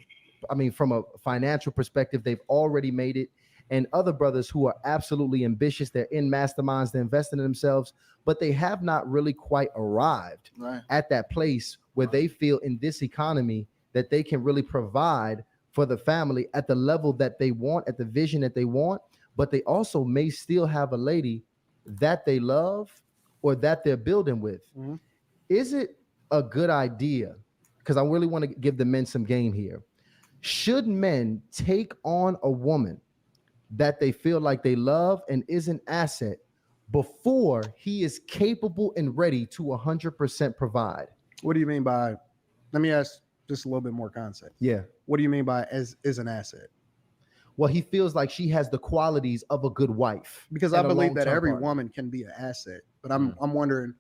I mean, from a financial perspective, they've already made it. And other brothers who are absolutely ambitious. They're in masterminds, they're investing in themselves, but they have not really quite arrived at that place where they feel in this economy that they can really provide for the family at the level that they want, at the vision that they want. But they also may still have a lady that they love or that they're building with. Mm-hmm. Is it a good idea? Because I really want to give the men some game here. Should men take on a woman that they feel like they love and is an asset before he is capable and ready to 100% provide? What do you mean by, let me ask just a little bit more concept. Yeah. What do you mean by is an asset? Well, he feels like she has the qualities of a good wife. Because I believe that every woman can be an asset, but I'm wondering,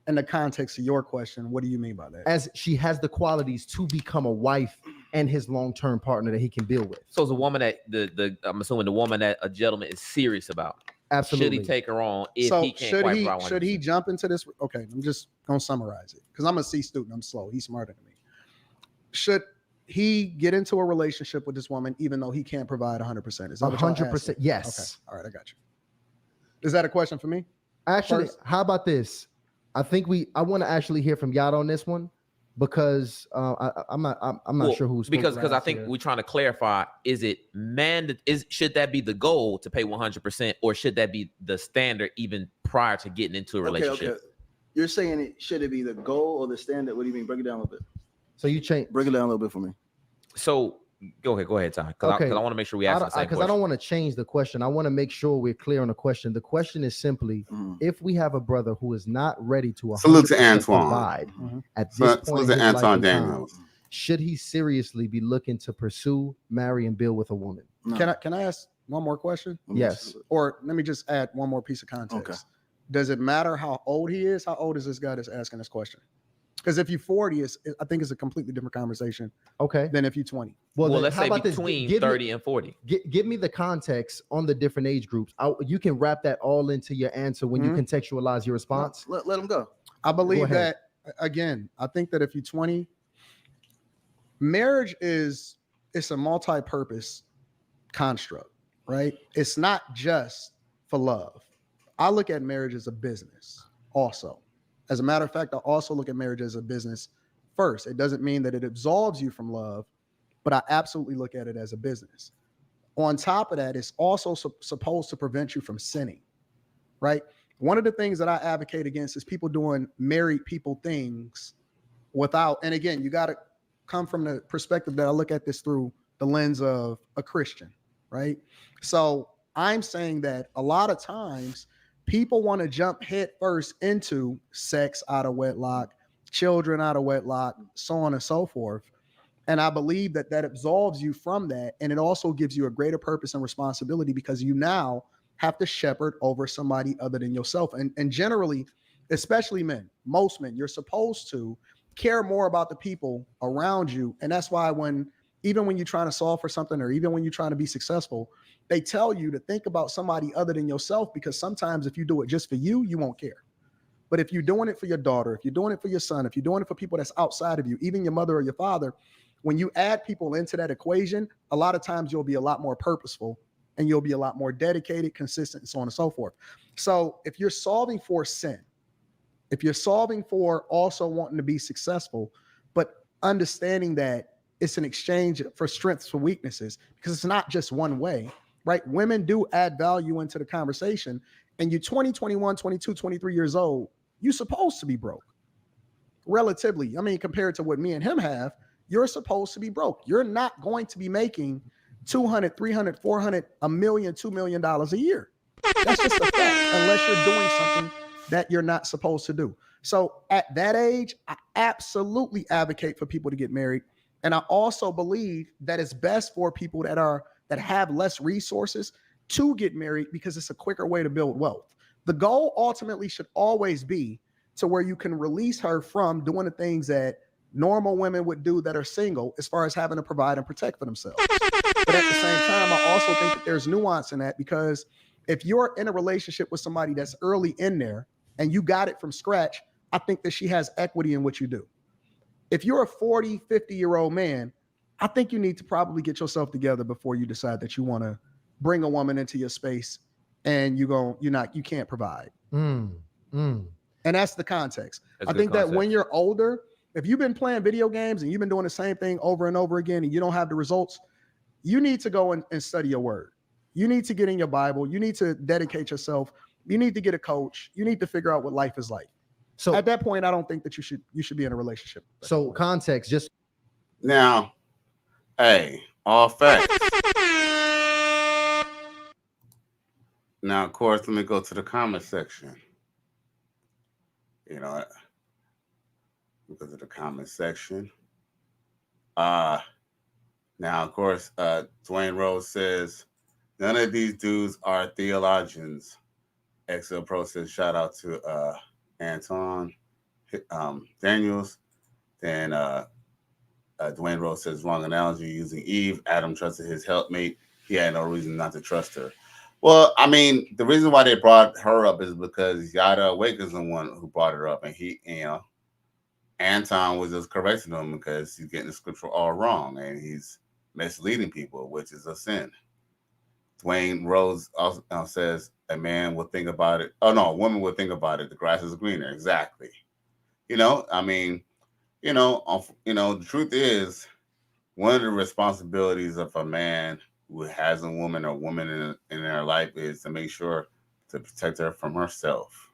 in the context of your question, what do you mean by that? As she has the qualities to become a wife and his long-term partner that he can build with. So it's a woman that I'm assuming the woman that a gentleman is serious about. Absolutely. Should he take her on if so he can't quite provide? Should he jump into this? Okay, I'm just gonna summarize it because I'm a C student. I'm slow. He's smarter than me. Should he get into a relationship with this woman even though he can't provide 100%? Is that 100%? Yes. Okay. All right, I got you. Is that a question for me? Actually, first? How about this? I think I want to actually hear from Yada on this one because I'm not sure who's because I think we're trying to clarify: is it should that be the goal to pay 100%, or should that be the standard even prior to getting into a relationship? Okay. You're saying should it be the goal or the standard? What do you mean? Break it down a little bit. So you change. Break it down a little bit for me. So Go ahead, Ty. Because I want to make sure we ask the same Because question. I don't want to change the question. I want to make sure we're clear on the question. The question is simply, if we have a brother who is not ready to 100% provide at this point in his life Anton and time, Daniels. should he seriously be looking to pursue, marry, and build with a woman? Can I ask one more question? Yes. Or let me just add one more piece of context. Okay. Does it matter how old he is? How old is this guy that's asking this question? Because if you're 40, I think it's a completely different conversation. Okay. Than if you're 20. Well, then let's how say about this? between Give me- 30 and 40. Give me the context on the different age groups. You can wrap that all into your answer when you contextualize your response. Let him go. I believe Go ahead. that, again, I think that if you're 20, marriage it's a multi-purpose construct, right? It's not just for love. I look at marriage as a business also. As a matter of fact, I also look at marriage as a business first. It doesn't mean that it absolves you from love, but I absolutely look at it as a business. On top of that, it's also supposed to prevent you from sinning, right? One of the things that I advocate against is people doing married people things without, and again, you got to come from the perspective that I look at this through the lens of a Christian, right? So I'm saying that a lot of times people want to jump head first into sex out of wedlock, children out of wedlock, so on and so forth. And I believe that absolves you from that. And it also gives you a greater purpose and responsibility because you now have to shepherd over somebody other than yourself. And generally, especially men, most men, you're supposed to care more about the people around you. And that's why even when you're trying to solve for something, or even when you're trying to be successful, they tell you to think about somebody other than yourself, because sometimes if you do it just for you, you won't care. But if you're doing it for your daughter, if you're doing it for your son, if you're doing it for people that's outside of you, even your mother or your father, when you add people into that equation, a lot of times you'll be a lot more purposeful and you'll be a lot more dedicated, consistent, and so on and so forth. So if you're solving for sin, if you're solving for also wanting to be successful, but understanding that it's an exchange for strengths for weaknesses, because it's not just one way, right? Women do add value into the conversation, and you're 20, 21, 22, 23 years old, you're supposed to be broke. Relatively, I mean, compared to what me and him have, you're supposed to be broke. You're not going to be making $200, $300, $400, $1 million, $2 million a year. That's just a fact, unless you're doing something that you're not supposed to do. So at that age, I absolutely advocate for people to get married. And I also believe that it's best for people that have less resources to get married, because it's a quicker way to build wealth. The goal ultimately should always be to where you can release her from doing the things that normal women would do that are single, as far as having to provide and protect for themselves. But at the same time, I also think that there's nuance in that, because if you're in a relationship with somebody that's early in there and you got it from scratch, I think that she has equity in what you do. If you're a 40, 50-year-old man, I think you need to probably get yourself together before you decide that you want to bring a woman into your space and you can't provide. And that's the context. I think that when you're older, if you've been playing video games and you've been doing the same thing over and over again and you don't have the results, you need to go and study your word. You need to get in your Bible. You need to dedicate yourself. You need to get a coach. You need to figure out what life is like. So at that point, I don't think that you should be in a relationship. So context, just now, hey, all facts. Now, of course, let me go to the comment section. You know, because of the comment section. Now, of course, Dwayne Rose says, none of these dudes are theologians. XL Pro says, shout out to Anton Daniels. Then Dwayne Rose says, wrong analogy using Eve. Adam trusted his helpmate. He had no reason not to trust her. Well, I mean, the reason why they brought her up is because Yada Awake is the one who brought her up, and Anton was just correcting him because he's getting the scripture all wrong and he's misleading people, which is a sin. Dwayne Rose also says a man will think about it. Oh no, a woman will think about it. The grass is greener. Exactly. I mean, the truth is, one of the responsibilities of a man who has a woman or woman in their life is to make sure to protect her from herself.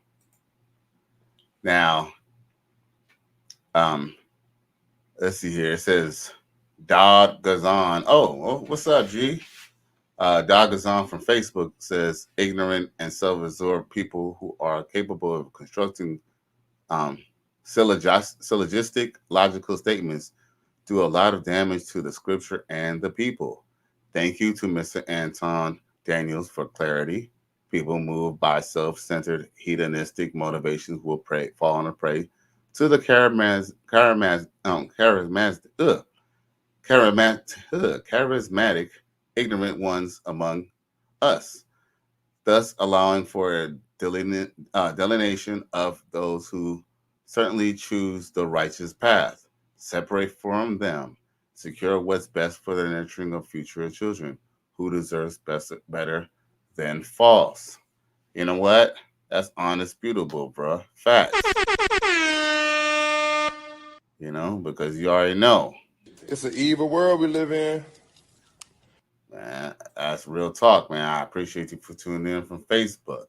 Now, let's see here. It says, Dodd Gazan. Oh, what's up, G? Dodd Gazan from Facebook says ignorant and self-absorbed people who are capable of constructing syllogistic logical statements do a lot of damage to the scripture and the people. Thank you to Mr. Anton Daniels for clarity. People moved by self-centered hedonistic motivations will fall on a prey to the charismatic, ignorant ones among us, thus allowing for a delineation of those who certainly choose the righteous path, separate from them, secure what's best for the nurturing of future children, who deserves better than false. You know what? That's undisputable, bro. Facts. You know, because you already know. It's an evil world we live in. Man, that's real talk, man. I appreciate you for tuning in from Facebook.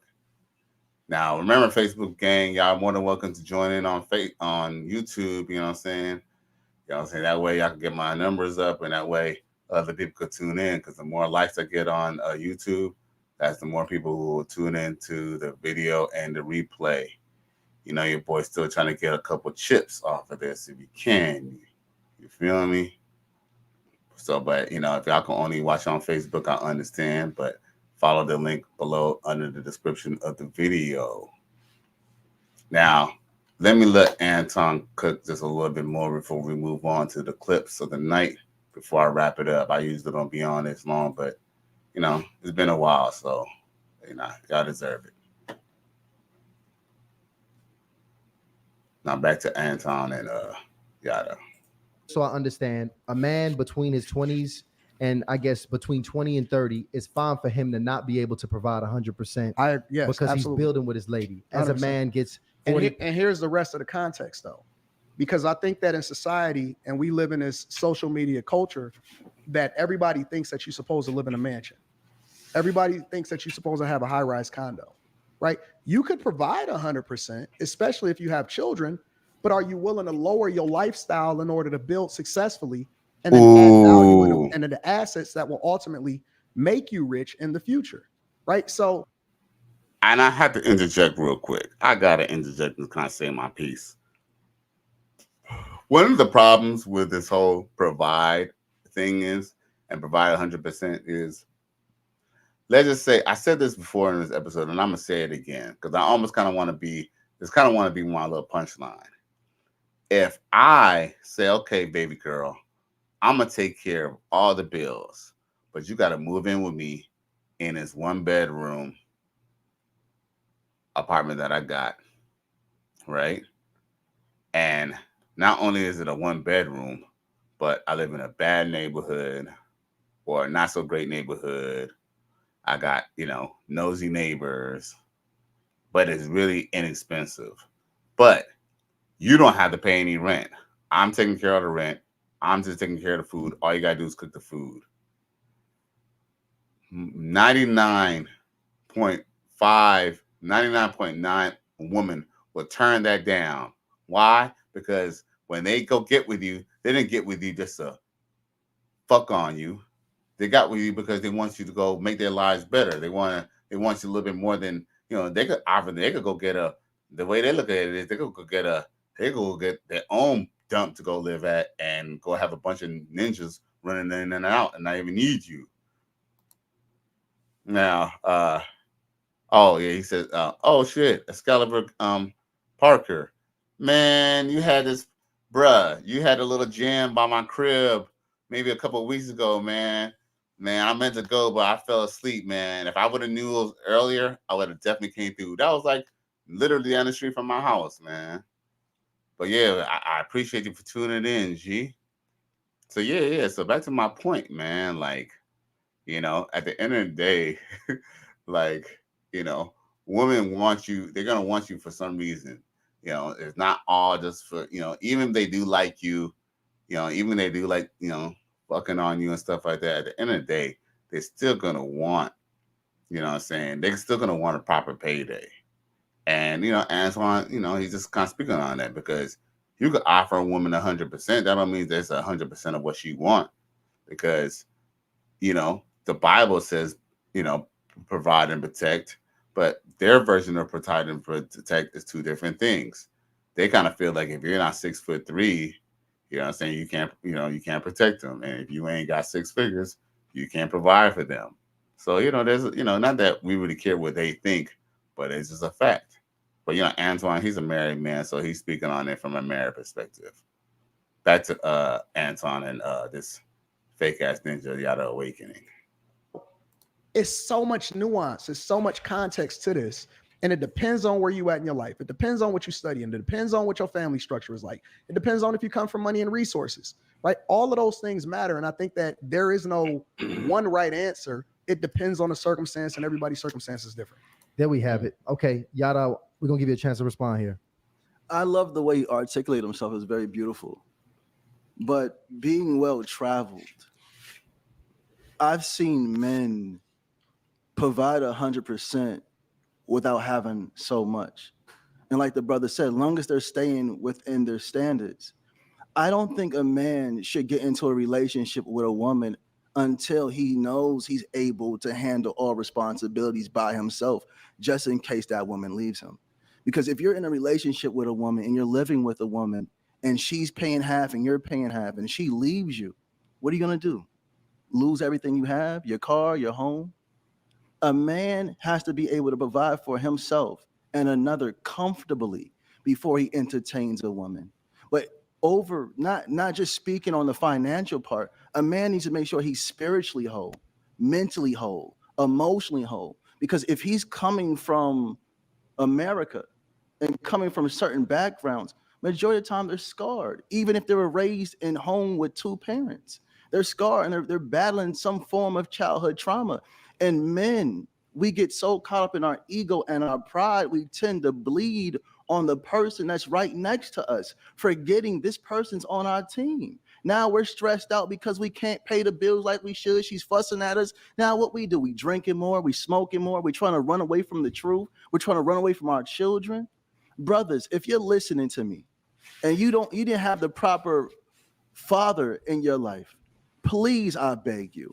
Now, remember, Facebook gang, y'all more than welcome to join in on YouTube. You know what I'm saying? You know what I'm saying? That way, y'all can get my numbers up, and that way, other people could tune in. Because the more likes I get on YouTube, that's the more people who will tune into the video and the replay. You know, your boy's still trying to get a couple chips off of this if you can. You feel me? So, but, you know, if y'all can only watch on Facebook, I understand. But follow the link below under the description of the video. Now, let me let Anton cook just a little bit more before we move on to the clips of the night before I wrap it up. I usually don't be on this long, but, you know, it's been a while. So, you know, y'all deserve it. Now back to Anton and Yada. So I understand a man between his 20s and I guess between 20 and 30, it's fine for him to not be able to provide 100%. Yes, because absolutely. he's building with his lady. As 100%. A man gets 40. And here's the rest of the context, though, because I think that in society, and we live in this social media culture, that everybody thinks that you're supposed to live in a mansion. Everybody thinks that you're supposed to have a high-rise condo, right? You could provide 100%, especially if you have children, but are you willing to lower your lifestyle in order to build successfully and then add value and the assets that will ultimately make you rich in the future, right? So, and I have to interject real quick. I gotta interject and kind of say my piece. One of the problems with this whole provide thing is, and provide 100% is, let's just say, I said this before in this episode, and I'm gonna say it again because I almost kind of want to be. This kind of want to be my little punchline. If I say, okay, baby girl, I'm going to take care of all the bills, but you got to move in with me in this 1-bedroom apartment that I got, right? And not only is it a 1-bedroom, but I live in a bad neighborhood or a not so great neighborhood. I got, you know, nosy neighbors, but it's really inexpensive. But you don't have to pay any rent. I'm taking care of the rent. I'm just taking care of the food. All you got to do is cook the food. 99.9 women will turn that down. Why? Because when they go get with you, they didn't get with you just to fuck on you. They got with you because they want you to go make their lives better. They want you a little bit more than, you know, they could go get the way they look at it is they go get their own dump to go live at and go have a bunch of ninjas running in and out and not even need you. Now, oh yeah, he says, oh shit, Excalibur Parker. Man, you had a little jam by my crib maybe a couple of weeks ago, man. Man, I meant to go, but I fell asleep, man. If I would have knew it was earlier, I would have definitely came through. That was like literally down the street from my house, man. But yeah, I appreciate you for tuning in, G. So yeah. So back to my point, man. Like, you know, at the end of the day, like, you know, women want you. They're gonna want you for some reason. You know, it's not all just for, you know, even if they do like you, you know, even they do like, you know, fucking on you and stuff like that. At the end of the day, they're still gonna want, you know what I'm saying? They're still gonna want a proper payday. And, you know, Antoine, you know, he's just kind of speaking on that because You could offer a woman 100%. That don't mean that's 100% of what she want, because, you know, the Bible says, you know, provide and protect, but their version of provide and protect is two different things. They kind of feel like if you're not 6'3", you know what I'm saying, you can't protect them. And if you ain't got six figures, you can't provide for them. So, you know, there's, you know, not that we really care what they think, but it's just a fact. But, you know, Antoine, he's a married man, so he's speaking on it from a married perspective. Back to Anton and this fake ass ninja Yada awakening. It's so much nuance. There's so much context to this. And it depends on where you at in your life. It depends on what you study, and it depends on what your family structure is like. It depends on if you come from money and resources, right? All of those things matter. And I think that there is no one right answer. It depends on the circumstance, and everybody's circumstance is different. There we have it. Okay, Yada, we're going to give you a chance to respond here. I love the way he articulated himself. It's very beautiful. But being well-traveled, I've seen men provide 100% without having so much. And like the brother said, long as they're staying within their standards, I don't think a man should get into a relationship with a woman until he knows he's able to handle all responsibilities by himself, just in case that woman leaves him. Because if you're in a relationship with a woman and you're living with a woman and she's paying half and you're paying half and she leaves you, what are you going to do? Lose everything you have, your car, your home? A man has to be able to provide for himself and another comfortably before he entertains a woman. But over not just speaking on the financial part, a man needs to make sure he's spiritually whole, mentally whole, emotionally whole. Because if he's coming from America and coming from certain backgrounds, majority of the time they're scarred. Even if they were raised in home with two parents, they're scarred and they're battling some form of childhood trauma. And men, we get so caught up in our ego and our pride, we tend to bleed on the person that's right next to us, forgetting this person's on our team. Now we're stressed out because we can't pay the bills like we should. She's fussing at us. Now what we do, we drinking more, we smoking more, we're trying to run away from the truth. We're trying to run away from our children. Brothers, if you're listening to me and you didn't have the proper father in your life, please, I beg you,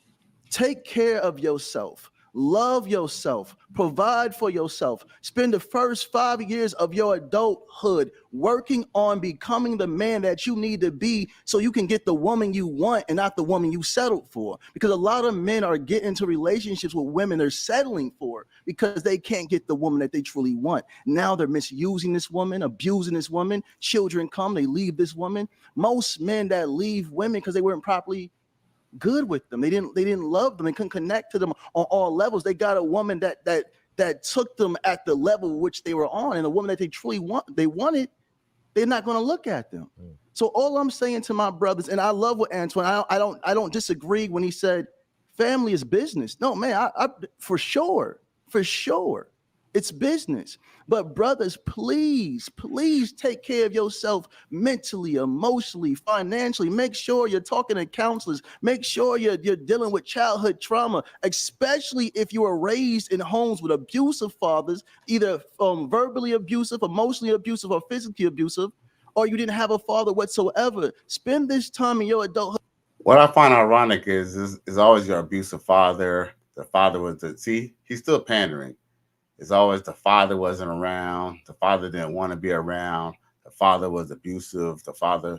take care of yourself. Love yourself, provide for yourself. Spend the first 5 years of your adulthood working on becoming the man that you need to be so you can get the woman you want and not the woman you settled for. Because a lot of men are getting into relationships with women they're settling for because they can't get the woman that they truly want. Now they're misusing this woman, abusing this woman. Children come, they leave this woman. Most men that leave women because they weren't properly good with them. They didn't love them. They couldn't connect to them on all levels. They got a woman that took them at the level which they were on, and a woman that they truly wanted, they're not going to look at them. So all I'm saying to my brothers, and I love what Antoine, I don't disagree when he said family is business. No, man, I for sure, it's business. But brothers, please take care of yourself mentally, emotionally, financially. Make sure you're talking to counselors. Make sure you're dealing with childhood trauma, especially if you were raised in homes with abusive fathers, either verbally abusive, emotionally abusive, or physically abusive, or you didn't have a father whatsoever. Spend this time in your adulthood. What I find ironic is always your abusive father. The father was he's still pandering. It's always the father wasn't around. The father didn't want to be around. The father was abusive. The father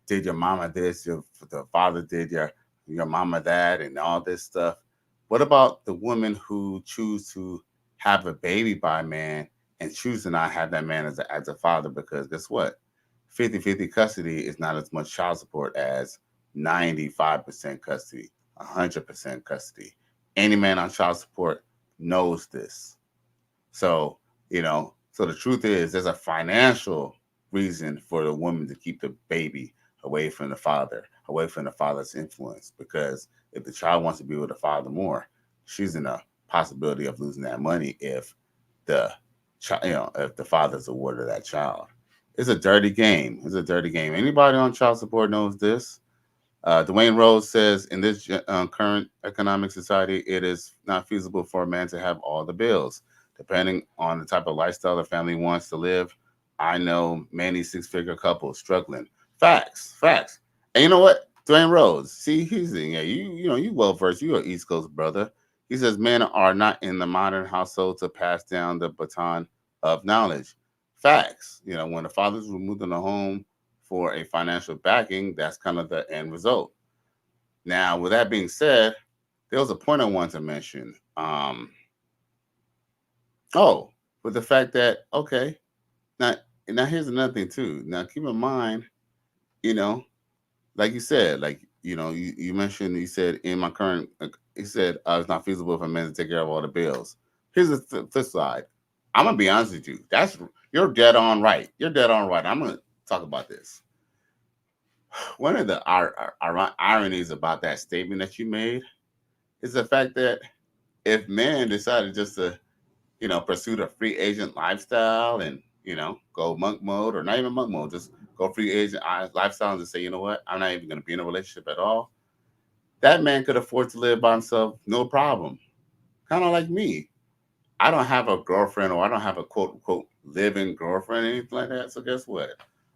did your mama this. The father did your mama that, and all this stuff. What about the women who choose to have a baby by a man and choose to not have that man as a father? Because guess what? 50-50 custody is not as much child support as 95% custody, 100% custody. Any man on child support knows this. So, so the truth is there's a financial reason for the woman to keep the baby away from the father, away from the father's influence, because if the child wants to be with the father more, she's in a possibility of losing that money if the father's awarded that child. It's a dirty game. Anybody on child support knows this. Dwayne Rose says, in this current economic society, it is not feasible for a man to have all the bills. Depending on the type of lifestyle the family wants to live, I know many six-figure couples struggling. Facts. And you know what? Dwayne Rhodes, see, you well versed. You're an East Coast brother. He says men are not in the modern household to pass down the baton of knowledge. Facts. When the father's removed in the home for a financial backing, that's kind of the end result. Now, with that being said, there was a point I wanted to mention. With the fact that, okay, now here's another thing too. Now keep in mind, like you said, you mentioned, you said in my current, you said it's not feasible for men to take care of all the bills. Here's the flip side. I'm gonna be honest with you. You're dead on right. I'm gonna talk about this. One of the ironies about that statement that you made is the fact that if men decided just to, pursue the free agent lifestyle and, go monk mode, or not even monk mode, just go free agent lifestyle and just say, you know what, I'm not even going to be in a relationship at all. That man could afford to live by himself, no problem. Kind of like me. I don't have a girlfriend, or I don't have a quote unquote living girlfriend or anything like that. So guess what?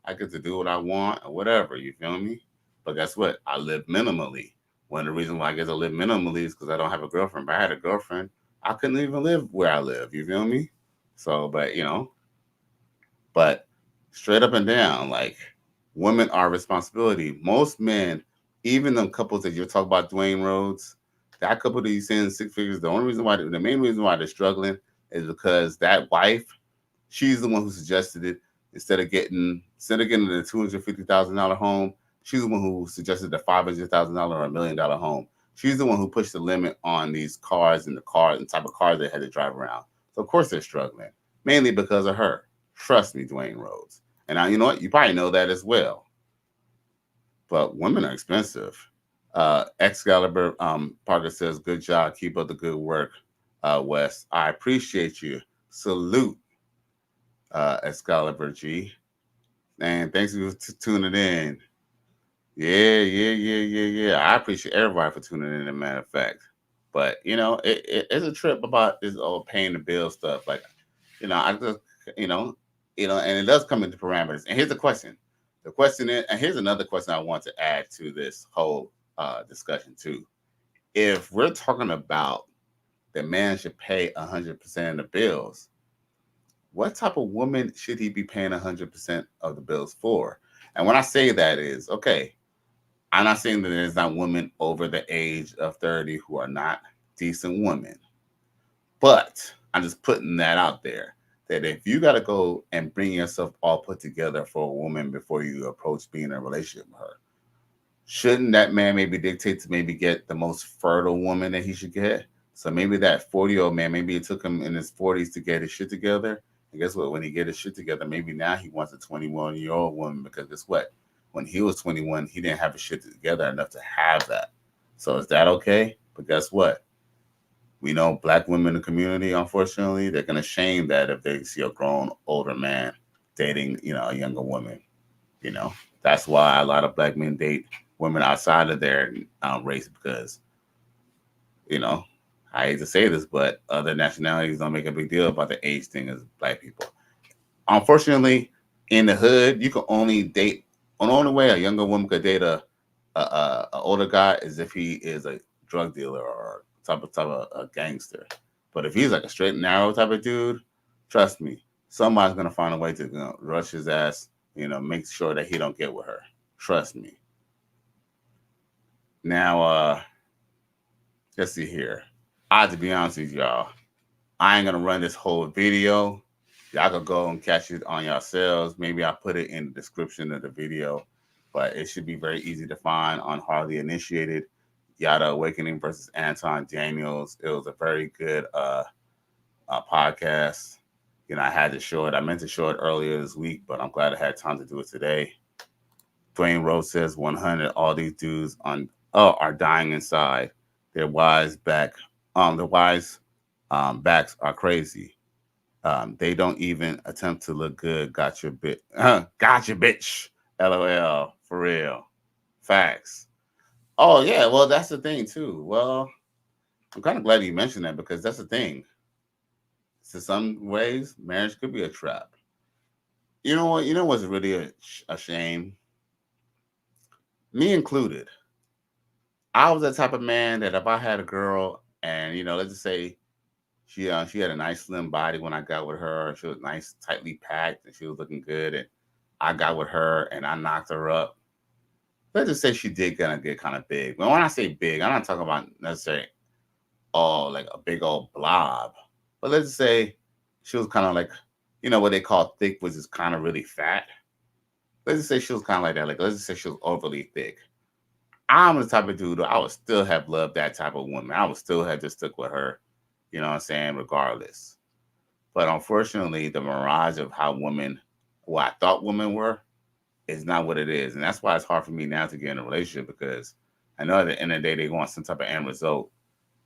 I get to do what I want or whatever, you feel me? But guess what? I live minimally. One of the reasons why I guess I live minimally is because I don't have a girlfriend. If I had a girlfriend, I couldn't even live where I live, you feel me? So, but straight up and down, like, women are responsibility. Most men, even the couples that you're talking about, Dwayne Rhodes, that couple that you send six figures, the main reason why they're struggling is because that wife, she's the one who suggested it. Instead of getting the $250,000 home, she's the one who suggested the $500,000 or $1 million home. She's the one who pushed the limit on these cars and the type of cars they had to drive around. So of course they're struggling, mainly because of her. Trust me, Dwayne Rhodes. And now, you know what? You probably know that as well. But women are expensive. Excalibur Parker says, good job. Keep up the good work, Wes. I appreciate you. Salute, Excalibur G. And thanks for tuning in. Yeah. I appreciate everybody for tuning in, as a matter of fact. But, it's a trip about this old paying the bill stuff. Like, I just, and it does come into parameters. And here's the question. The question is, and here's another question I want to add to this whole discussion too. If we're talking about the man should pay 100% of the bills, what type of woman should he be paying 100% of the bills for? And when I say that is, okay, I'm not saying that there's not women over the age of 30 who are not decent women, but I'm just putting that out there, that if you got to go and bring yourself all put together for a woman before you approach being in a relationship with her, shouldn't that man maybe dictate to maybe get the most fertile woman that he should get? So maybe that 40-year-old man, maybe it took him in his 40s to get his shit together. And guess what? When he get his shit together, maybe now he wants a 21-year-old woman, because guess what? When he was 21, he didn't have his shit together enough to have that. So is that okay? But guess what? We know black women in the community, unfortunately, they're going to shame that if they see a grown older man dating, a younger woman. That's why a lot of black men date women outside of their race, because, I hate to say this, but other nationalities don't make a big deal about the age thing as black people. Unfortunately, in the hood, you can only date. The only way a younger woman could date a older guy is if he is a drug dealer or type of a gangster. But if he's like a straight and narrow type of dude, trust me, somebody's gonna find a way to rush his ass. Make sure that he don't get with her. Trust me. Now, let's see here. To be honest with y'all, I ain't gonna run this whole video. Y'all can go and catch it on yourselves. Maybe I'll put it in the description of the video, but it should be very easy to find on Hardly Initiated. Yada Awakening versus Anton Daniels. It was a very good podcast. I had to show it. I meant to show it earlier this week, but I'm glad I had time to do it today. Dwayne Rhodes says 100. All these dudes are dying inside. Their wives backs are crazy. They don't even attempt to look good. Gotcha, bitch. LOL. For real. Facts. Oh, yeah. Well, that's the thing, too. Well, I'm kind of glad you mentioned that, because that's the thing. To some ways, marriage could be a trap. You know what? You know what's really a shame? Me included. I was the type of man that if I had a girl and, let's just say she had a nice slim body when I got with her. She was nice, tightly packed, and she was looking good. And I got with her and I knocked her up. Let's just say she did gonna get kind of big. But when I say big, I'm not talking about necessarily like a big old blob. But let's just say she was kind of like, what they call thick, which is kind of really fat. Let's just say she was kind of like that. Like, let's just say she was overly thick. I'm the type of dude I would still have loved that type of woman. I would still have just stuck with her, you know what I'm saying, regardless. But unfortunately, the mirage of how women, who I thought women were, is not what it is. And that's why it's hard for me now to get in a relationship, because I know at the end of the day, they want some type of end result.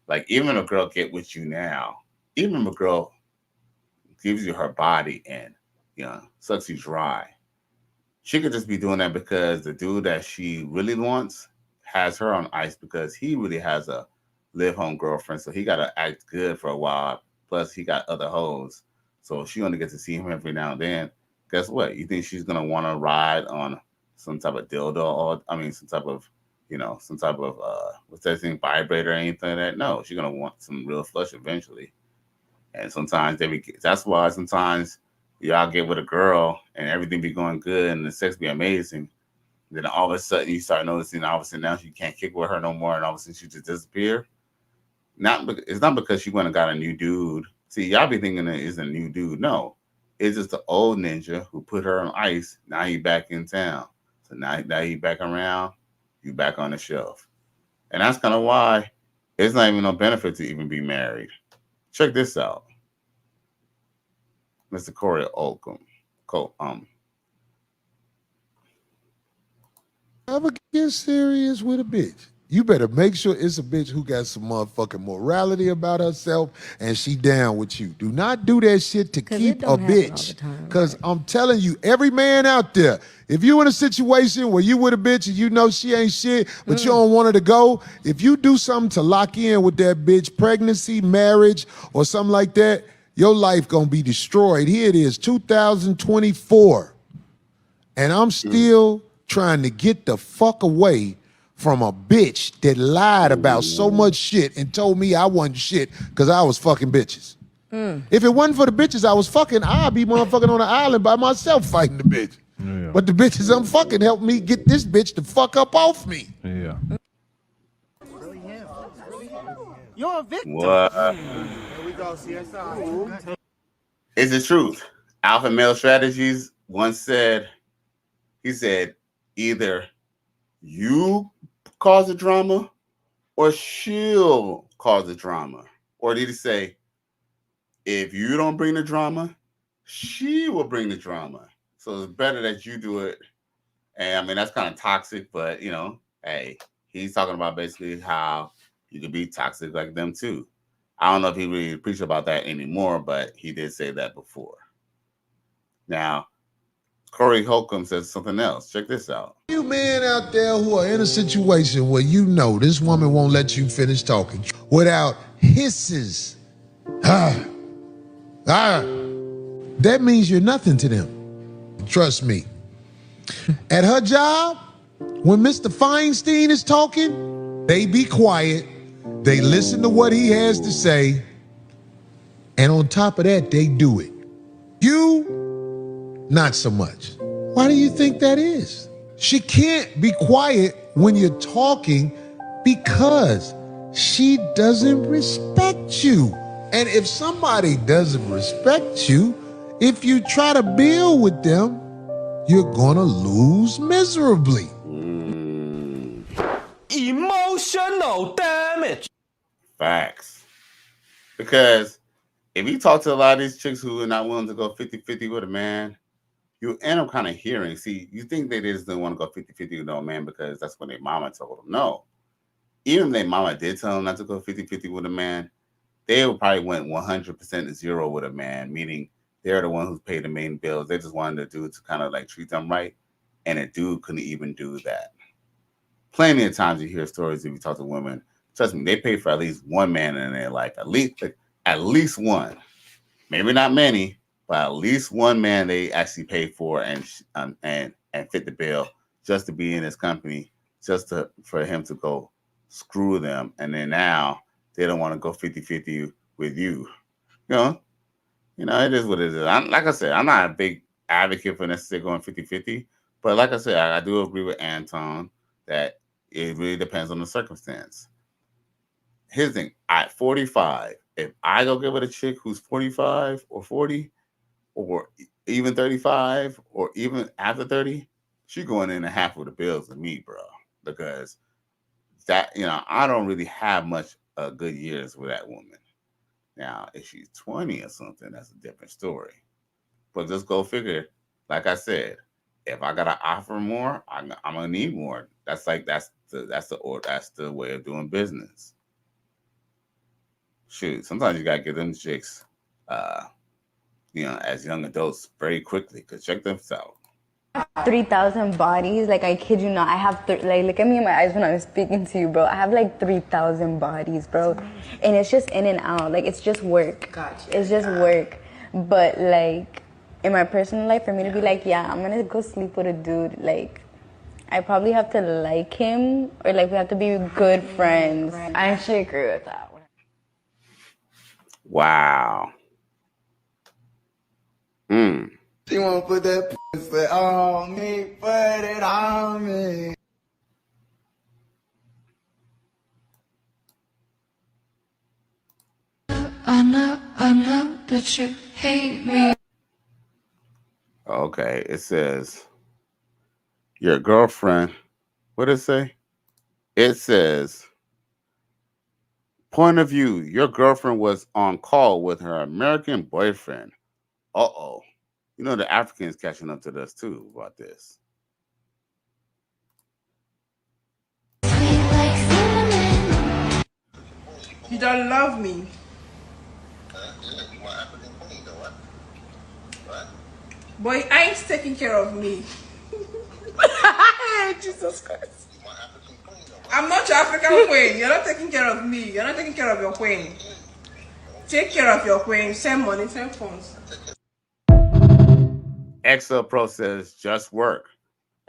Like, even if a girl get with you now, even if a girl gives you her body and, sucks you dry, she could just be doing that because the dude that she really wants has her on ice because he really has a live home girlfriend. So he got to act good for a while. Plus, he got other hoes. So she only gets to see him every now and then. Guess what? You think she's going to want to ride on some type of dildo or, some type of, what's that thing, vibrator or anything like that? No, she's going to want some real flesh eventually. And sometimes that's why sometimes y'all get with a girl and everything be going good and the sex be amazing. Then all of a sudden you start noticing all of a sudden now you can't kick with her no more, and all of a sudden she just disappear. It's not because she went and got a new dude. See, y'all be thinking it is a new dude. No, it's just the old ninja who put her on ice. Now he back in town. So now he back around, you back on the shelf. And that's kind of why it's not even no benefit to even be married. Check this out. Mr. Corey Holcomb. Ever get serious with a bitch, you better make sure it's a bitch who got some motherfucking morality about herself and she down with you. Do not do that shit to keep a bitch. Because I'm telling you, every man out there, if you in a situation where you with a bitch and you know she ain't shit, but you don't want her to go, if you do something to lock in with that bitch, pregnancy, marriage, or something like that, your life gonna be destroyed. Here it is, 2024. And I'm still trying to get the fuck away from a bitch that lied about so much shit and told me I wasn't shit because I was fucking bitches. If it wasn't for the bitches I was fucking, I'd be motherfucking on an island by myself fighting the bitch. Yeah. But the bitches I'm fucking helped me get this bitch the fuck up off me. Yeah. You're a victim. What? Here we go, CSI. It's the truth. Alpha Male Strategies once said, he said, either you cause the drama or she'll cause the drama. Or did he say, if you don't bring the drama, she will bring the drama. So it's better that you do it. And that's kind of toxic, but hey, he's talking about basically how you could be toxic like them too. I don't know if he really preached about that anymore, but he did say that before. Now, Corey Holcomb says something else. Check this out. You men out there who are in a situation where you know this woman won't let you finish talking without hisses. That means you're nothing to them. Trust me. At her job, when Mr. Feinstein is talking, they be quiet. They listen to what he has to say. And on top of that, they do it. You, not so much. Why do you think that is? She can't be quiet when you're talking because she doesn't respect you. And if somebody doesn't respect you, if you try to build with them, you're gonna lose miserably. Emotional damage. Facts. Because if you talk to a lot of these chicks who are not willing to go 50-50 with a man, you end up kind of hearing. See, you think they just don't want to go 50-50 with no man because that's what their mama told them. No. Even if their mama did tell them not to go 50-50 with a man, they would probably went 100% zero with a man, meaning they're the one who's paid the main bills. They just wanted the dude to kind of like treat them right. And a dude couldn't even do that. Plenty of times you hear stories if you talk to women. Trust me, they pay for at least one man in their life. At least one. Maybe not many, but at least one man they actually paid for and fit the bill just to be in his company, for him to go screw them. And then now they don't want to go 50-50 with you. It is what it is. Like I said, I'm not a big advocate for necessarily going 50-50, but like I said, I do agree with Anton that it really depends on the circumstance. Here's the thing: at 45, if I go get with a chick who's 45 or 40 or even 35 or even after 30, she going in half of the bills with me, bro, because I don't really have much good years with that woman. Now, if she's 20 or something, that's a different story. But just go figure. Like I said, if I gotta offer more, I'm gonna need more. That's the way of doing business. Shoot, sometimes you gotta get them chicks, as young adults very quickly. Cause check them out. 3,000 bodies, like I kid you not. I have look at me in my eyes when I'm speaking to you, bro. I have like 3,000 bodies, bro, and it's just in and out. Like it's just work. Gotcha. It's just work. But like in my personal life, for me to be like, yeah, I'm gonna go sleep with a dude, like I probably have to like him, or like we have to be good friends. I actually agree with that. Wow. She wanna put that pussy on me, put it on me. I know that you hate me. Okay, it says your girlfriend. What did it say? It says, point of view, your girlfriend was on call with her American boyfriend. Uh-oh. The Africans catching up to this too about this. You don't love me. Boy, I ain't taking care of me. Jesus Christ. I'm not your African queen. You're not taking care of me. You're not taking care of your queen. Take care of your queen. Send money, send funds. Excel Pro says just work.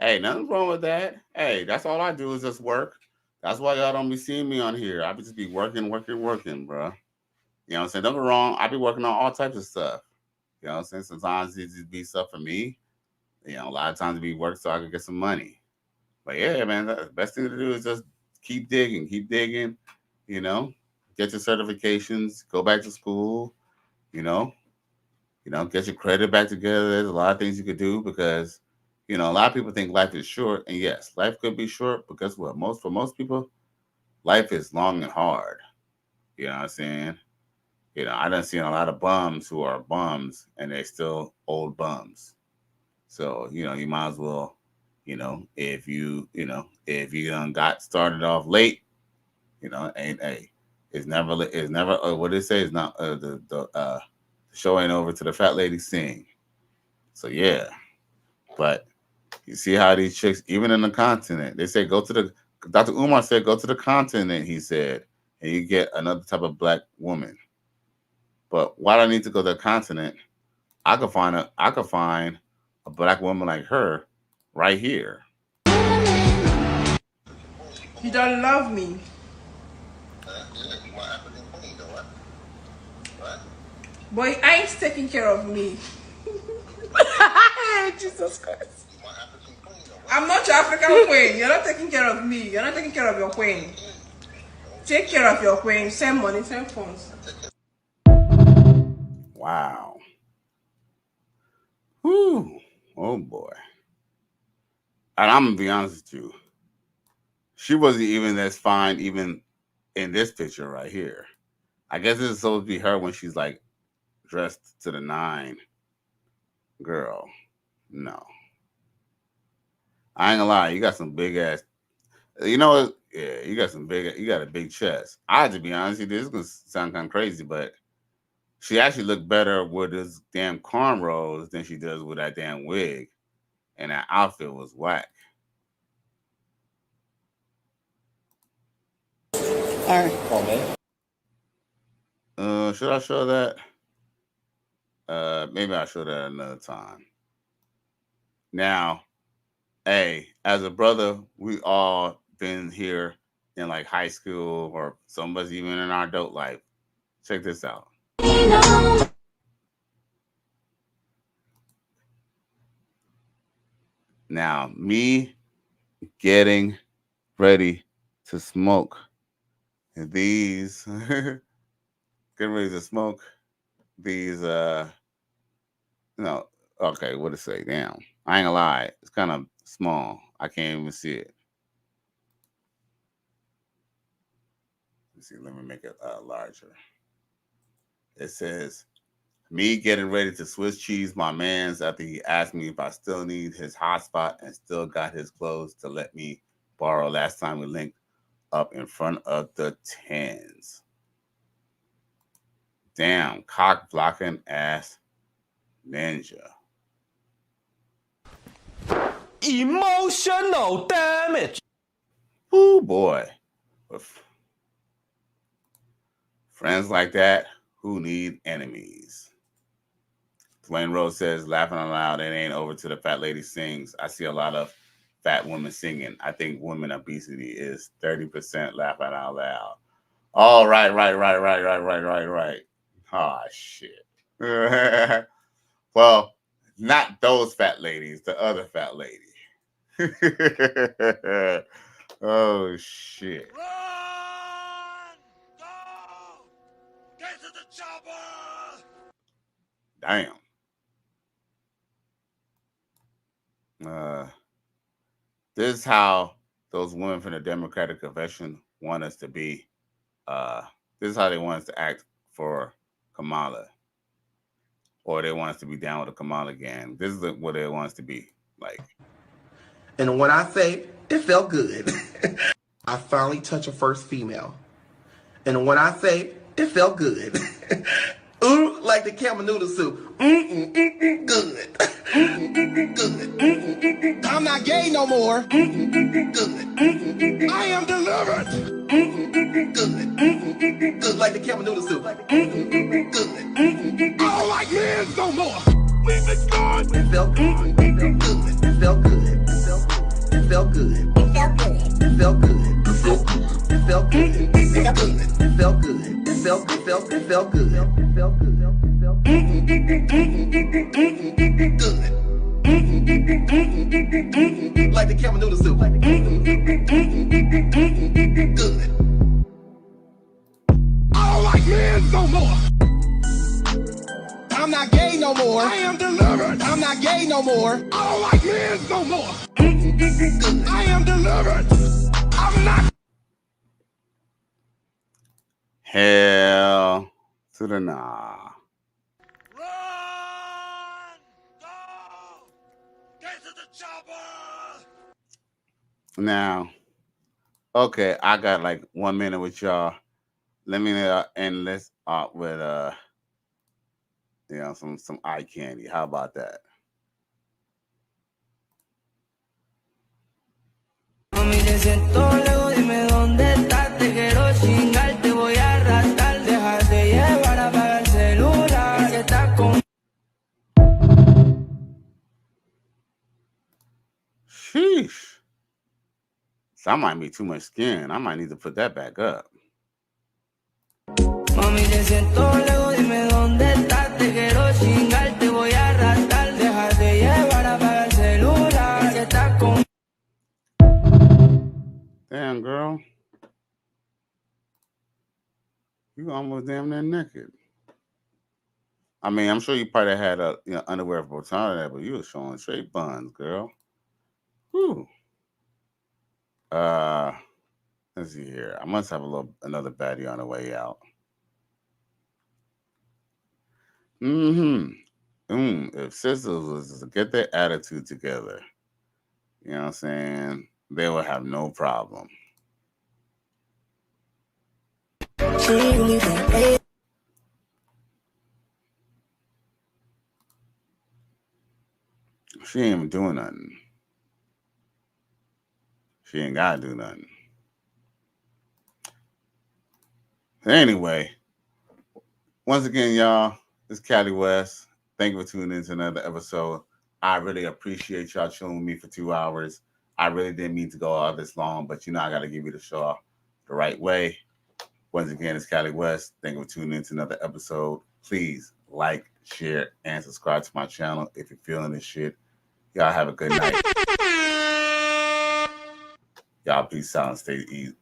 Hey, nothing wrong with that. Hey, that's all I do is just work. That's why y'all don't be seeing me on here. I be just be working, bro. You know what I'm saying? Don't get me wrong. I be working on all types of stuff. You know what I'm saying? Sometimes it just be stuff for me. A lot of times it be work so I can get some money. But yeah, man, the best thing to do is just keep digging. Get your certifications, go back to school, get your credit back together. There's a lot of things you could do because, a lot of people think life is short. And yes, life could be short because for most people, life is long and hard. You know what I'm saying? I done seen a lot of bums who are bums and they're still old bums. So, you might as well, if you done got started off late, it's never, what did it say? It's not, the show ain't over till the fat lady sing. So yeah, but you see how these chicks, even in the continent, they say Dr. Umar said, go to the continent, he said, and you get another type of black woman. But why do I need to go to the continent? I could find a black woman like her right here. You don't love me. Boy, I ain't taking care of me. Jesus Christ. I'm not your African queen. You're not taking care of me. You're not taking care of your queen. Take care of your queen. Send money, send funds. Wow. Whew. Oh boy. And I'm gonna be honest with you. She wasn't even as fine even in this picture right here. I guess this is supposed to be her when she's like dressed to the nine. Girl, no. I ain't gonna lie, you got some big ass. You know what? Yeah, you got a big chest. To be honest with you, this is gonna sound kind of crazy, but she actually looked better with this damn cornrows than she does with that damn wig. And that outfit was whack. All right. Should I show that? Maybe I'll show that another time. Now, hey, as a brother, we all been here in like high school or some of us even in our adult life. Check this out. Now, me getting ready to smoke these, getting ready to smoke these, no, okay, what to say? Damn, I ain't gonna lie, it's kind of small. I can't even see it. Let's see, let me make it larger. It says, me getting ready to Swiss cheese my mans after he asked me if I still need his hotspot and still got his clothes to let me borrow last time we linked up in front of the tens. Damn, cock blocking ass ninja. Emotional damage. Ooh, boy. With friends like that, who need enemies? Dwayne Rose says, laughing out loud, it ain't over till the fat lady sings. I see a lot of fat women singing. I think women obesity is 30% laughing out loud. Oh, right. Oh, shit. Well, not those fat ladies, the other fat lady. Oh, shit. Run! Go! Get to the chopper! Damn. This is how those women from the Democratic Convention want us to be. This is how they want us to act for Kamala. Or they want us to be down with the Kamala gang. This is what they want us to be like. And when I say it felt good, I finally touched a first female. And when I say it felt good, ooh, like the camel noodle soup. Good. Good. I'm not gay no more. Good. I am delivered. Good. Good. Like the camel noodle soup. Good. I don't like men no more. We've been gone. It felt good. It felt good. It felt good. It felt good. It felt good. It felt good. It felt good. It felt good. It felt good. It felt good. It felt good. It felt good. It felt good. Like the camel noodle soup. Good. I don't like men no more. I'm not gay no more. I am delivered. I'm not gay no more. I don't like men no more. I am delivered. I'm not. Hell to the nah. Run! Go! Get to the chopper! Now, okay, I got like 1 minute with y'all. Let me end this with some eye candy. How about that? Mami, te siento lejos, dime dónde estás. Te quiero chingar, te voy a arrastrar. Déjate llevar, apaga el celular. Que estás con. Sheesh. So I might be too much skin. I might need to put that back up. Mami, te siento lejos, dime dónde estás. Te quiero chingar, te voy a arrastrar. Déjate llevar, apaga el celular. Que estás con. Damn, girl. You almost damn near naked. I mean, I'm sure you probably had a underwear for time that, but you were showing straight buns, girl. Whew. Let's see here. I must have another baddie on the way out. If sisters was to get their attitude together, you know what I'm saying, they would have no problem. She ain't even doing nothing. She ain't gotta do nothing. Anyway, once again, y'all, it's Cali West, Thank you for tuning in to another episode. I really appreciate y'all chilling with me for 2 hours. I really didn't mean to go all this long, but I got to give you the show the right way. Once again, it's Cali West. Thank you for tuning in to another episode. Please like, share, and subscribe to my channel if you're feeling this shit. Y'all have a good night. Y'all peace out and stay easy.